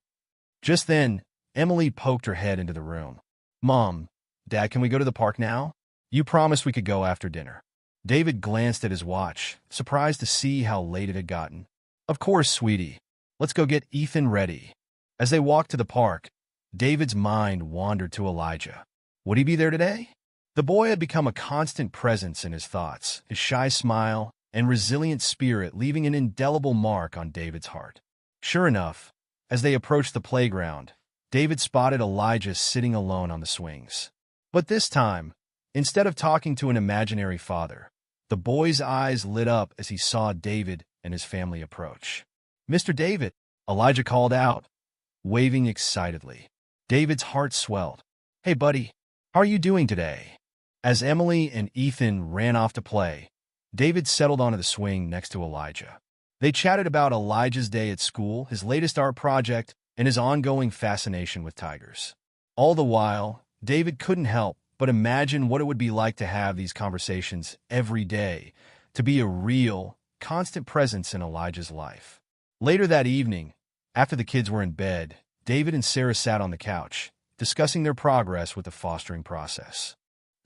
Just then, Emily poked her head into the room. "Mom, Dad, can we go to the park now? You promised we could go after dinner." David glanced at his watch, surprised to see how late it had gotten. "Of course, sweetie. Let's go get Ethan ready." As they walked to the park, David's mind wandered to Elijah. Would he be there today? The boy had become a constant presence in his thoughts, his shy smile and resilient spirit leaving an indelible mark on David's heart. Sure enough, as they approached the playground, David spotted Elijah sitting alone on the swings. But this time, instead of talking to an imaginary father, the boy's eyes lit up as he saw David and his family approach. "Mr. David," Elijah called out, waving excitedly. David's heart swelled. "Hey, buddy, how are you doing today?" As Emily and Ethan ran off to play, David settled onto the swing next to Elijah. They chatted about Elijah's day at school, his latest art project, and his ongoing fascination with tigers. All the while, David couldn't help but imagine what it would be like to have these conversations every day, to be a real, constant presence in Elijah's life. Later that evening, after the kids were in bed, David and Sarah sat on the couch, discussing their progress with the fostering process.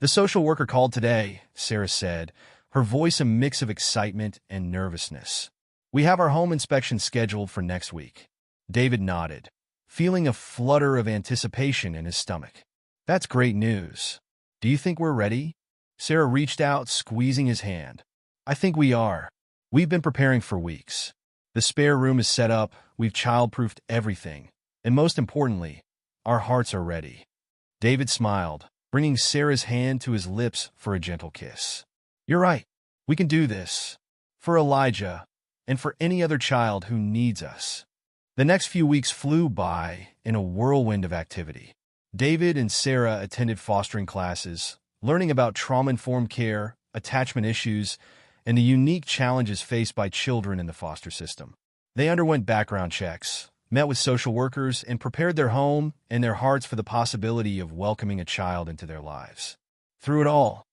"The social worker called today," Sarah said, her voice a mix of excitement and nervousness. "We have our home inspection scheduled for next week." David nodded, feeling a flutter of anticipation in his stomach. "That's great news. Do you think we're ready?" Sarah reached out, squeezing his hand. "I think we are. We've been preparing for weeks. The spare room is set up, we've child-proofed everything, and most importantly, our hearts are ready." David smiled, bringing Sarah's hand to his lips for a gentle kiss. "You're right. We can do this. For Elijah, and for any other child who needs us." The next few weeks flew by in a whirlwind of activity. David and Sarah attended fostering classes, learning about trauma-informed care, attachment issues, and the unique challenges faced by children in the foster system. They underwent background checks, met with social workers, and prepared their home and their hearts for the possibility of welcoming a child into their lives. Through it all,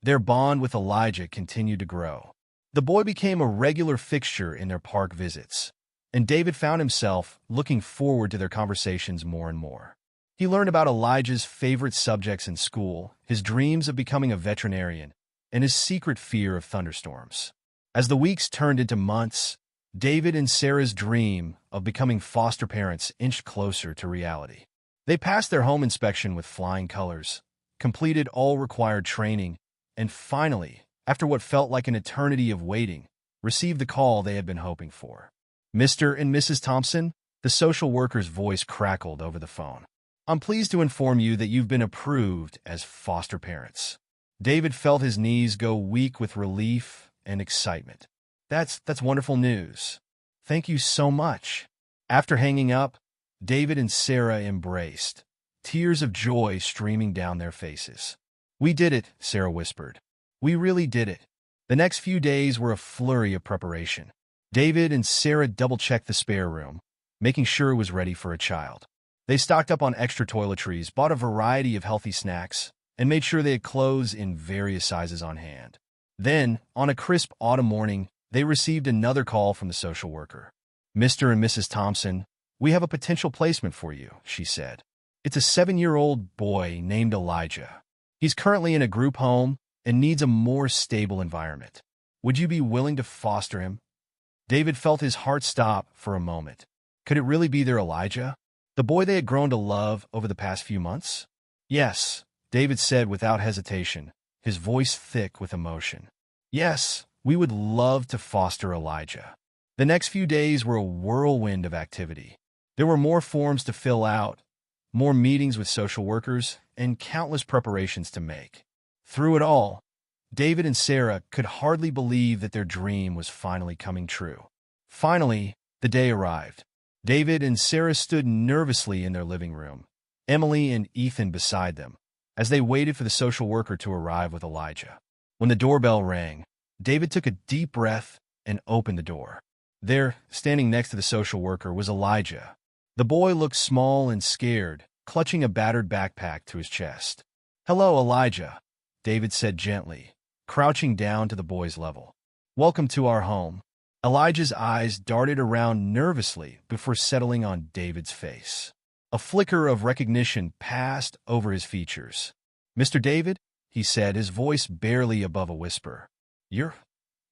their bond with Elijah continued to grow. The boy became a regular fixture in their park visits, and David found himself looking forward to their conversations more and more. He learned about Elijah's favorite subjects in school, his dreams of becoming a veterinarian, and his secret fear of thunderstorms. As the weeks turned into months, David and Sarah's dream of becoming foster parents inched closer to reality. They passed their home inspection with flying colors, completed all required training, and finally, after what felt like an eternity of waiting, received the call they had been hoping for. Mr. and Mrs. Thompson, the social worker's voice crackled over the phone. I'm pleased to inform you that you've been approved as foster parents. David felt his knees go weak with relief and excitement. That's wonderful news. Thank you so much. After hanging up, David and Sarah embraced, tears of joy streaming down their faces. We did it, Sarah whispered. We really did it. The next few days were a flurry of preparation. David and Sarah double-checked the spare room, making sure it was ready for a child. They stocked up on extra toiletries, bought a variety of healthy snacks, and made sure they had clothes in various sizes on hand. Then, on a crisp autumn morning, they received another call from the social worker. Mr. and Mrs. Thompson, we have a potential placement for you, she said. It's a 7-year-old boy named Elijah. He's currently in a group home and needs a more stable environment. Would you be willing to foster him? David felt his heart stop for a moment. Could it really be their Elijah? The boy they had grown to love over the past few months? Yes, David said without hesitation, his voice thick with emotion. Yes, we would love to foster Elijah. The next few days were a whirlwind of activity. There were more forms to fill out, more meetings with social workers, and countless preparations to make. Through it all, David and Sarah could hardly believe that their dream was finally coming true. Finally, the day arrived. David and Sarah stood nervously in their living room, Emily and Ethan beside them, as they waited for the social worker to arrive with Elijah. When the doorbell rang, David took a deep breath and opened the door. There, standing next to the social worker, was Elijah. The boy looked small and scared, clutching a battered backpack to his chest. "Hello, Elijah," David said gently, crouching down to the boy's level. "Welcome to our home." Elijah's eyes darted around nervously before settling on David's face. A flicker of recognition passed over his features. "Mr. David," he said, his voice barely above a whisper. You're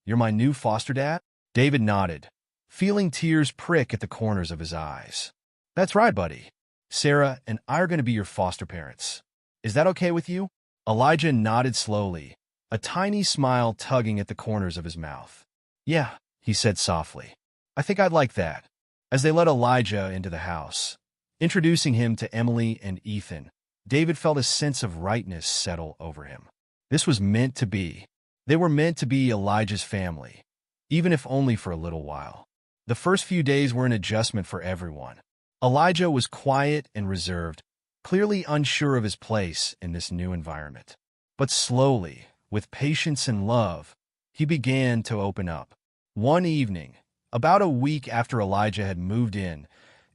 my new foster dad?" David nodded, feeling tears prick at the corners of his eyes. "That's right, buddy. Sarah and I are going to be your foster parents. Is that okay with you?" Elijah nodded slowly, a tiny smile tugging at the corners of his mouth. "Yeah," he said softly. "I think I'd like that." As they led Elijah into the house, introducing him to Emily and Ethan, David felt a sense of rightness settle over him. This was meant to be. They were meant to be Elijah's family, even if only for a little while. The first few days were an adjustment for everyone. Elijah was quiet and reserved, clearly unsure of his place in this new environment. But slowly, with patience and love, he began to open up. One evening, about a week after Elijah had moved in,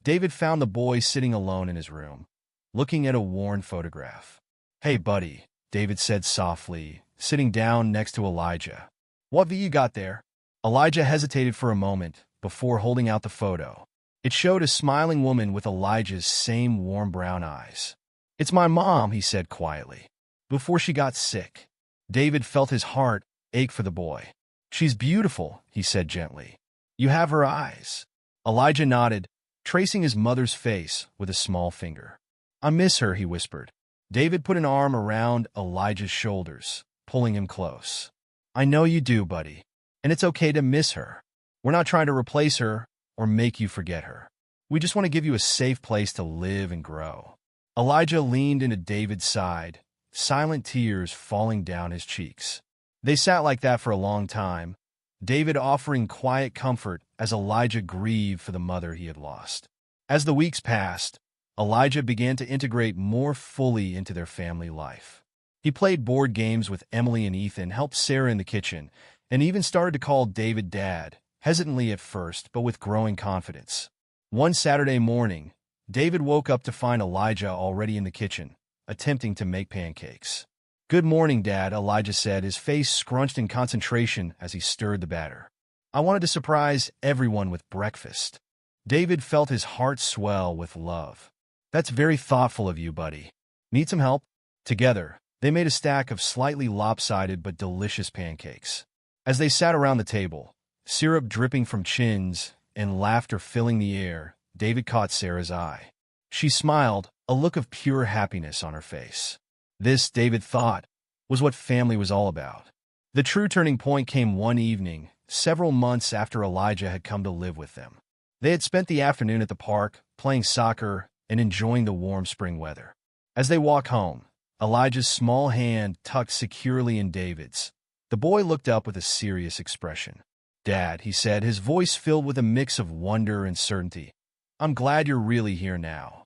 David found the boy sitting alone in his room, looking at a worn photograph. "Hey, buddy," David said softly, sitting down next to Elijah. "What have you got there?" Elijah hesitated for a moment before holding out the photo. It showed a smiling woman with Elijah's same warm brown eyes. "It's my mom," he said quietly, "before she got sick." David felt his heart ache for the boy. "She's beautiful," he said gently. "You have her eyes." Elijah nodded, tracing his mother's face with a small finger. "I miss her," he whispered. David put an arm around Elijah's shoulders, pulling him close. "I know you do, buddy, and it's okay to miss her. We're not trying to replace her or make you forget her. We just want to give you a safe place to live and grow." Elijah leaned into David's side, silent tears falling down his cheeks. They sat like that for a long time, David offering quiet comfort as Elijah grieved for the mother he had lost. As the weeks passed, Elijah began to integrate more fully into their family life. He played board games with Emily and Ethan, helped Sarah in the kitchen, and even started to call David Dad, hesitantly at first, but with growing confidence. One Saturday morning, David woke up to find Elijah already in the kitchen, attempting to make pancakes. "Good morning, Dad," Elijah said, his face scrunched in concentration as he stirred the batter. "I wanted to surprise everyone with breakfast." David felt his heart swell with love. "That's very thoughtful of you, buddy. Need some help?" Together, they made a stack of slightly lopsided but delicious pancakes. As they sat around the table, syrup dripping from chins and laughter filling the air, David caught Sarah's eye. She smiled, a look of pure happiness on her face. This, David thought, was what family was all about. The true turning point came one evening, several months after Elijah had come to live with them. They had spent the afternoon at the park, playing soccer and enjoying the warm spring weather. As they walked home, Elijah's small hand tucked securely in David's. The boy looked up with a serious expression. "Dad," he said, his voice filled with a mix of wonder and certainty, "I'm glad you're really here now."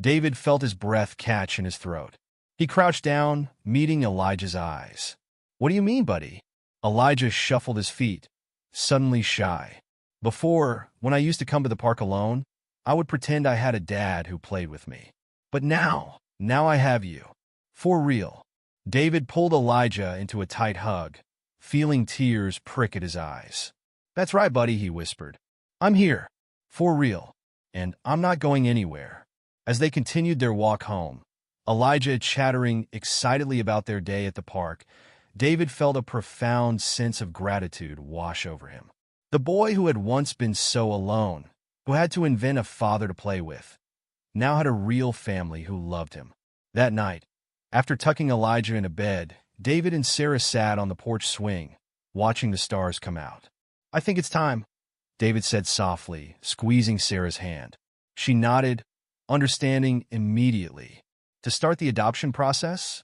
David felt his breath catch in his throat. He crouched down, meeting Elijah's eyes. "What do you mean, buddy?" Elijah shuffled his feet, suddenly shy. "Before, when I used to come to the park alone, I would pretend I had a dad who played with me. But now I have you. For real." David pulled Elijah into a tight hug, feeling tears prick at his eyes. "That's right, buddy," he whispered. "I'm here. For real. And I'm not going anywhere." As they continued their walk home, Elijah chattering excitedly about their day at the park, David felt a profound sense of gratitude wash over him. The boy who had once been so alone, who had to invent a father to play with, now had a real family who loved him. That night, after tucking Elijah into bed, David and Sarah sat on the porch swing, watching the stars come out. "I think it's time," David said softly, squeezing Sarah's hand. She nodded, understanding immediately. "To start the adoption process?"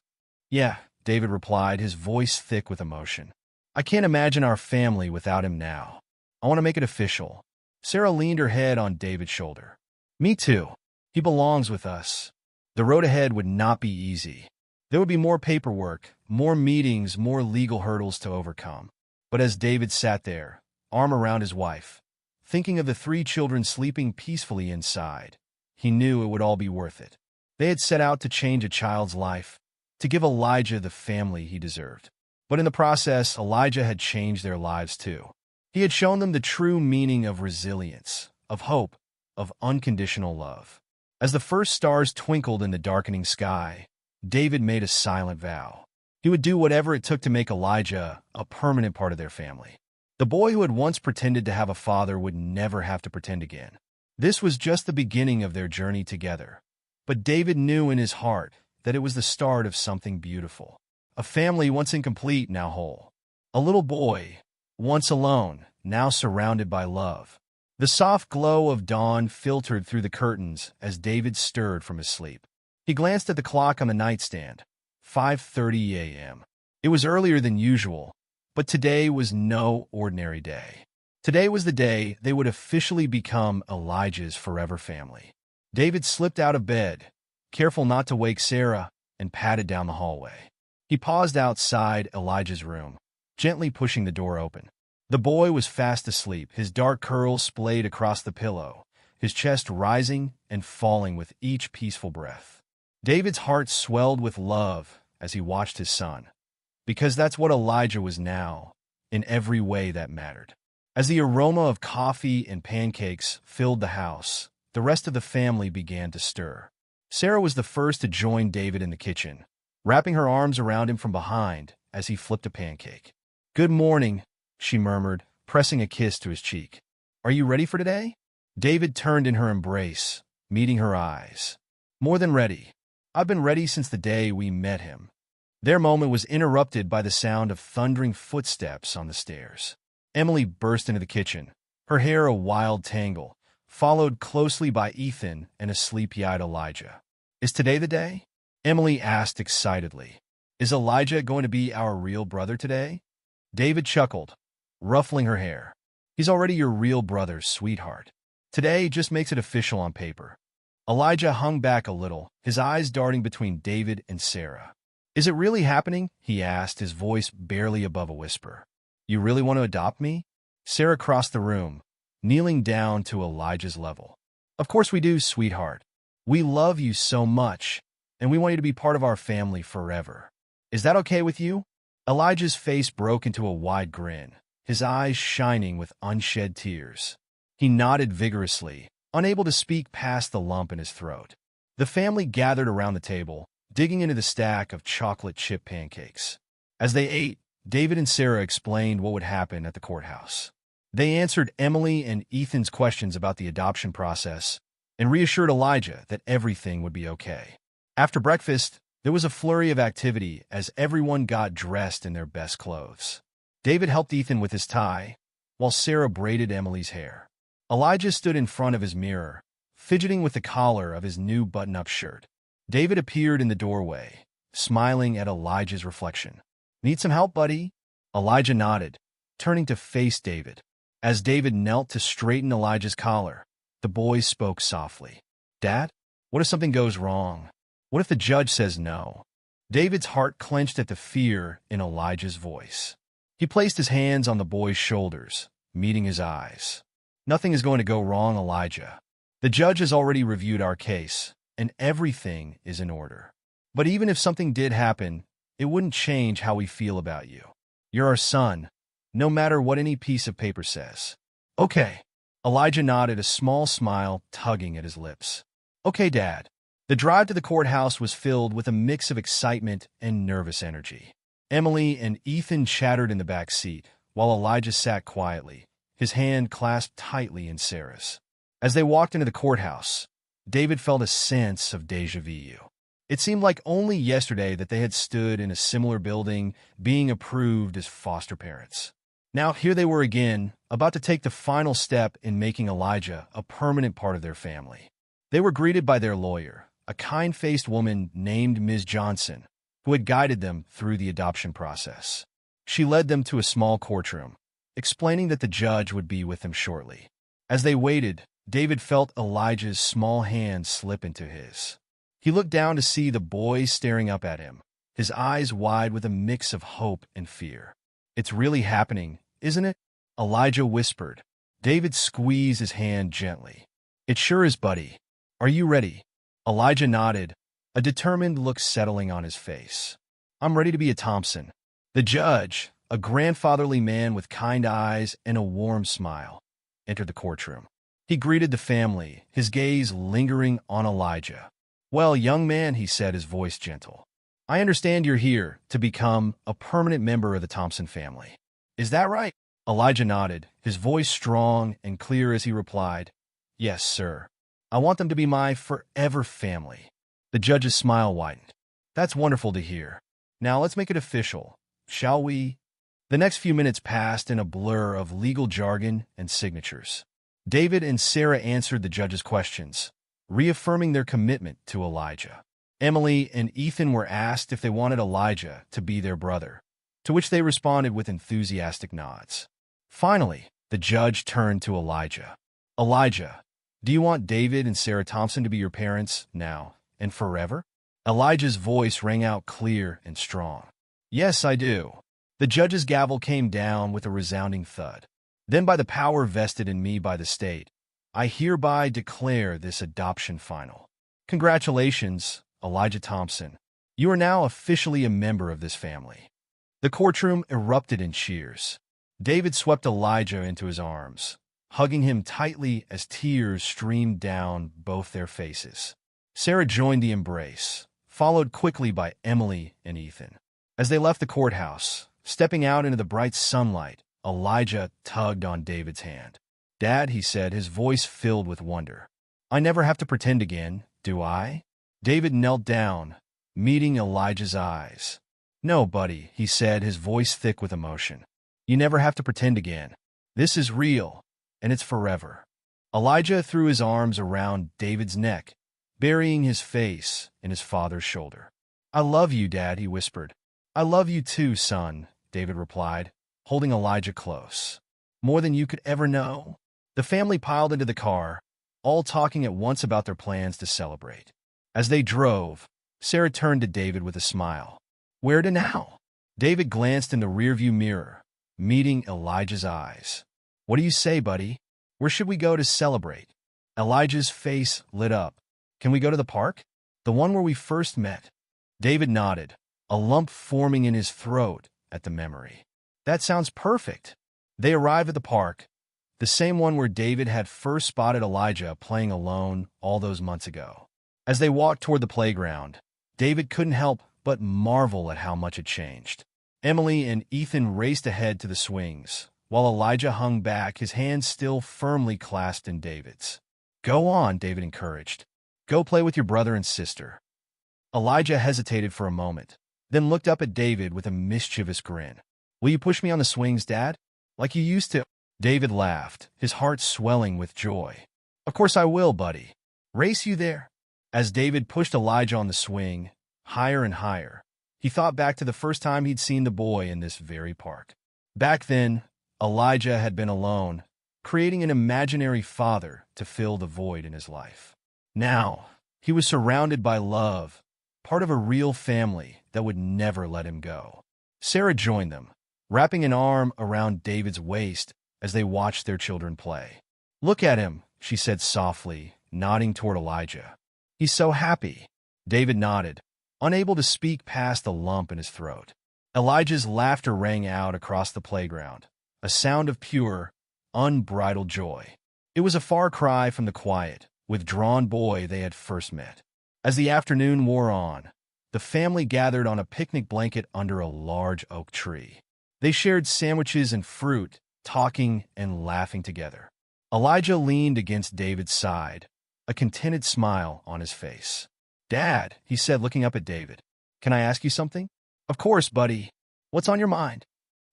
"Yeah," David replied, his voice thick with emotion. "I can't imagine our family without him now. I want to make it official." Sarah leaned her head on David's shoulder. "Me too. He belongs with us." The road ahead would not be easy. There would be more paperwork, more meetings, more legal hurdles to overcome. But as David sat there, arm around his wife, thinking of the 3 children sleeping peacefully inside, he knew it would all be worth it. They had set out to change a child's life, to give Elijah the family he deserved. But in the process, Elijah had changed their lives too. He had shown them the true meaning of resilience, of hope, of unconditional love. As the first stars twinkled in the darkening sky, David made a silent vow. He would do whatever it took to make Elijah a permanent part of their family. The boy who had once pretended to have a father would never have to pretend again. This was just the beginning of their journey together. But David knew in his heart that it was the start of something beautiful. A family once incomplete, now whole. A little boy, once alone, now surrounded by love. The soft glow of dawn filtered through the curtains as David stirred from his sleep. He glanced at the clock on the nightstand. 5:30 a.m. It was earlier than usual, but today was no ordinary day. Today was the day they would officially become Elijah's forever family. David slipped out of bed, careful not to wake Sarah, and padded down the hallway. He paused outside Elijah's room, gently pushing the door open. The boy was fast asleep, his dark curls splayed across the pillow, his chest rising and falling with each peaceful breath. David's heart swelled with love as he watched his son, because that's what Elijah was now, in every way that mattered. As the aroma of coffee and pancakes filled the house, the rest of the family began to stir. Sarah was the first to join David in the kitchen, wrapping her arms around him from behind as he flipped a pancake. "Good morning," she murmured, pressing a kiss to his cheek. "Are you ready for today?" David turned in her embrace, meeting her eyes. "More than ready. I've been ready since the day we met him." Their moment was interrupted by the sound of thundering footsteps on the stairs. Emily burst into the kitchen, her hair a wild tangle, followed closely by Ethan and a sleepy-eyed Elijah. "Is today the day?" Emily asked excitedly. "Is Elijah going to be our real brother today?" David chuckled, ruffling her hair. "He's already your real brother, sweetheart. Today just makes it official on paper." Elijah hung back a little, his eyes darting between David and Sarah. "Is it really happening?" he asked, his voice barely above a whisper. "You really want to adopt me?" Sarah crossed the room, kneeling down to Elijah's level. "Of course we do, sweetheart. We love you so much, and we want you to be part of our family forever. Is that okay with you?" Elijah's face broke into a wide grin, his eyes shining with unshed tears. He nodded vigorously, unable to speak past the lump in his throat. The family gathered around the table, digging into the stack of chocolate chip pancakes. As they ate, David and Sarah explained what would happen at the courthouse. They answered Emily and Ethan's questions about the adoption process and reassured Elijah that everything would be okay. After breakfast, There was a flurry of activity as everyone got dressed in their best clothes. David helped Ethan with his tie, while Sarah braided Emily's hair. Elijah stood in front of his mirror, fidgeting with the collar of his new button-up shirt. David appeared in the doorway, smiling at Elijah's reflection. "Need some help, buddy?" Elijah nodded, turning to face David. As David knelt to straighten Elijah's collar, the boy spoke softly. "Dad, what if something goes wrong? What if the judge says no?" David's heart clenched at the fear in Elijah's voice. He placed his hands on the boy's shoulders, meeting his eyes. "Nothing is going to go wrong, Elijah. The judge has already reviewed our case, and everything is in order. But even if something did happen, it wouldn't change how we feel about you. You're our son, no matter what any piece of paper says." "Okay." Elijah nodded, a small smile tugging at his lips. "Okay, Dad." The drive to the courthouse was filled with a mix of excitement and nervous energy. Emily and Ethan chattered in the back seat, while Elijah sat quietly, his hand clasped tightly in Sarah's. As they walked into the courthouse, David felt a sense of déjà vu. It seemed like only yesterday that they had stood in a similar building, being approved as foster parents. Now here they were again, about to take the final step in making Elijah a permanent part of their family. They were greeted by their lawyer, a kind-faced woman named Ms. Johnson, who had guided them through the adoption process. She led them to a small courtroom, explaining that the judge would be with them shortly. As they waited, David felt Elijah's small hand slip into his. He looked down to see the boy staring up at him, his eyes wide with a mix of hope and fear. "It's really happening, isn't it?" Elijah whispered. David squeezed his hand gently. "It sure is, buddy. Are you ready?" Elijah nodded, a determined look settling on his face. "I'm ready to be a Thompson." The judge, a grandfatherly man with kind eyes and a warm smile, entered the courtroom. He greeted the family, his gaze lingering on Elijah. "Well, young man," he said, his voice gentle, "I understand you're here to become a permanent member of the Thompson family. Is that right?" Elijah nodded, his voice strong and clear as he replied, "Yes, sir. I want them to be my forever family." The judge's smile widened. "That's wonderful to hear. Now let's make it official, shall we?" The next few minutes passed in a blur of legal jargon and signatures. David and Sarah answered the judge's questions, reaffirming their commitment to Elijah. Emily and Ethan were asked if they wanted Elijah to be their brother, to which they responded with enthusiastic nods. Finally, the judge turned to Elijah. "Elijah, do you want David and Sarah Thompson to be your parents now and forever?" Elijah's voice rang out clear and strong. "Yes, I do." The judge's gavel came down with a resounding thud. "Then by the power vested in me by the state, I hereby declare this adoption final. Congratulations, Elijah Thompson. You are now officially a member of this family." The courtroom erupted in cheers. David swept Elijah into his arms, hugging him tightly as tears streamed down both their faces. Sarah joined the embrace, followed quickly by Emily and Ethan. As they left the courthouse, stepping out into the bright sunlight, Elijah tugged on David's hand. "Dad," he said, his voice filled with wonder, "I never have to pretend again, do I?" David knelt down, meeting Elijah's eyes. "No, buddy," he said, his voice thick with emotion. "You never have to pretend again. This is real, and it's forever." Elijah threw his arms around David's neck, burying his face in his father's shoulder. "I love you, Dad," he whispered. "I love you too, son," David replied, holding Elijah close. "More than you could ever know." The family piled into the car, all talking at once about their plans to celebrate. As they drove, Sarah turned to David with a smile. "Where to now?" David glanced in the rearview mirror, meeting Elijah's eyes. "What do you say, buddy? Where should we go to celebrate?" Elijah's face lit up. "Can we go to the park? The one where we first met?" David nodded, a lump forming in his throat at the memory. "That sounds perfect." They arrived at the park, the same one where David had first spotted Elijah playing alone all those months ago. As they walked toward the playground, David couldn't help but marvel at how much had changed. Emily and Ethan raced ahead to the swings, while Elijah hung back, his hands still firmly clasped in David's. "Go on," David encouraged. "Go play with your brother and sister." Elijah hesitated for a moment, then looked up at David with a mischievous grin. Will you push me on the swings, Dad? Like you used to? David laughed, his heart swelling with joy. Of course I will, buddy. Race you there? As David pushed Elijah on the swing, higher and higher, he thought back to the first time he'd seen the boy in this very park. Back then, Elijah had been alone, creating an imaginary father to fill the void in his life. Now, he was surrounded by love, part of a real family that would never let him go. Sarah joined them, wrapping an arm around David's waist as they watched their children play. Look at him, she said softly, nodding toward Elijah. He's so happy. David nodded, unable to speak past the lump in his throat. Elijah's laughter rang out across the playground, a sound of pure, unbridled joy. It was a far cry from the quiet, withdrawn boy they had first met. As the afternoon wore on, the family gathered on a picnic blanket under a large oak tree. They shared sandwiches and fruit, talking and laughing together. Elijah leaned against David's side, a contented smile on his face. Dad, he said, looking up at David, can I ask you something? Of course, buddy. What's on your mind?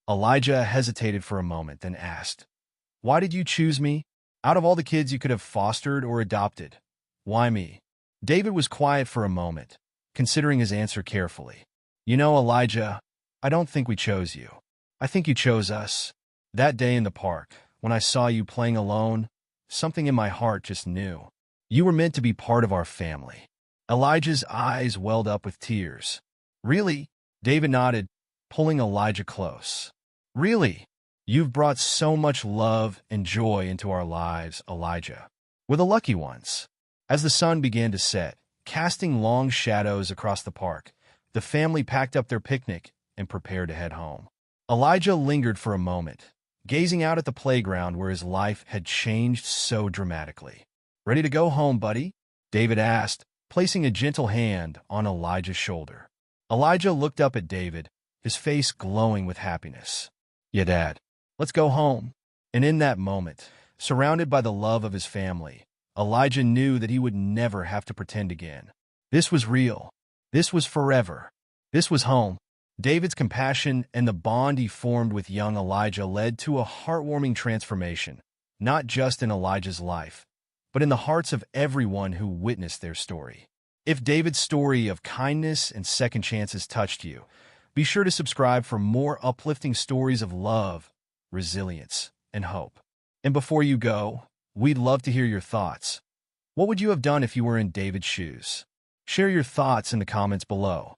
Elijah hesitated for a moment, then asked, why did you choose me? Out of all the kids you could have fostered or adopted, why me? David was quiet for a moment, considering his answer carefully. You know, Elijah, I don't think we chose you. I think you chose us. That day in the park, when I saw you playing alone, something in my heart just knew. You were meant to be part of our family. Elijah's eyes welled up with tears. Really? David nodded, pulling Elijah close. Really? You've brought so much love and joy into our lives, Elijah. We're the lucky ones. As the sun began to set, casting long shadows across the park, the family packed up their picnic and prepared to head home. Elijah lingered for a moment, gazing out at the playground where his life had changed so dramatically. Ready to go home, buddy? David asked, placing a gentle hand on Elijah's shoulder. Elijah looked up at David, his face glowing with happiness. Yeah, Dad. Let's go home. And in that moment, surrounded by the love of his family, Elijah knew that he would never have to pretend again. This was real. This was forever. This was home. David's compassion and the bond he formed with young Elijah led to a heartwarming transformation, not just in Elijah's life, but in the hearts of everyone who witnessed their story. If David's story of kindness and second chances touched you, be sure to subscribe for more uplifting stories of love, resilience, and hope. And before you go, we'd love to hear your thoughts. What would you have done if you were in David's shoes? Share your thoughts in the comments below.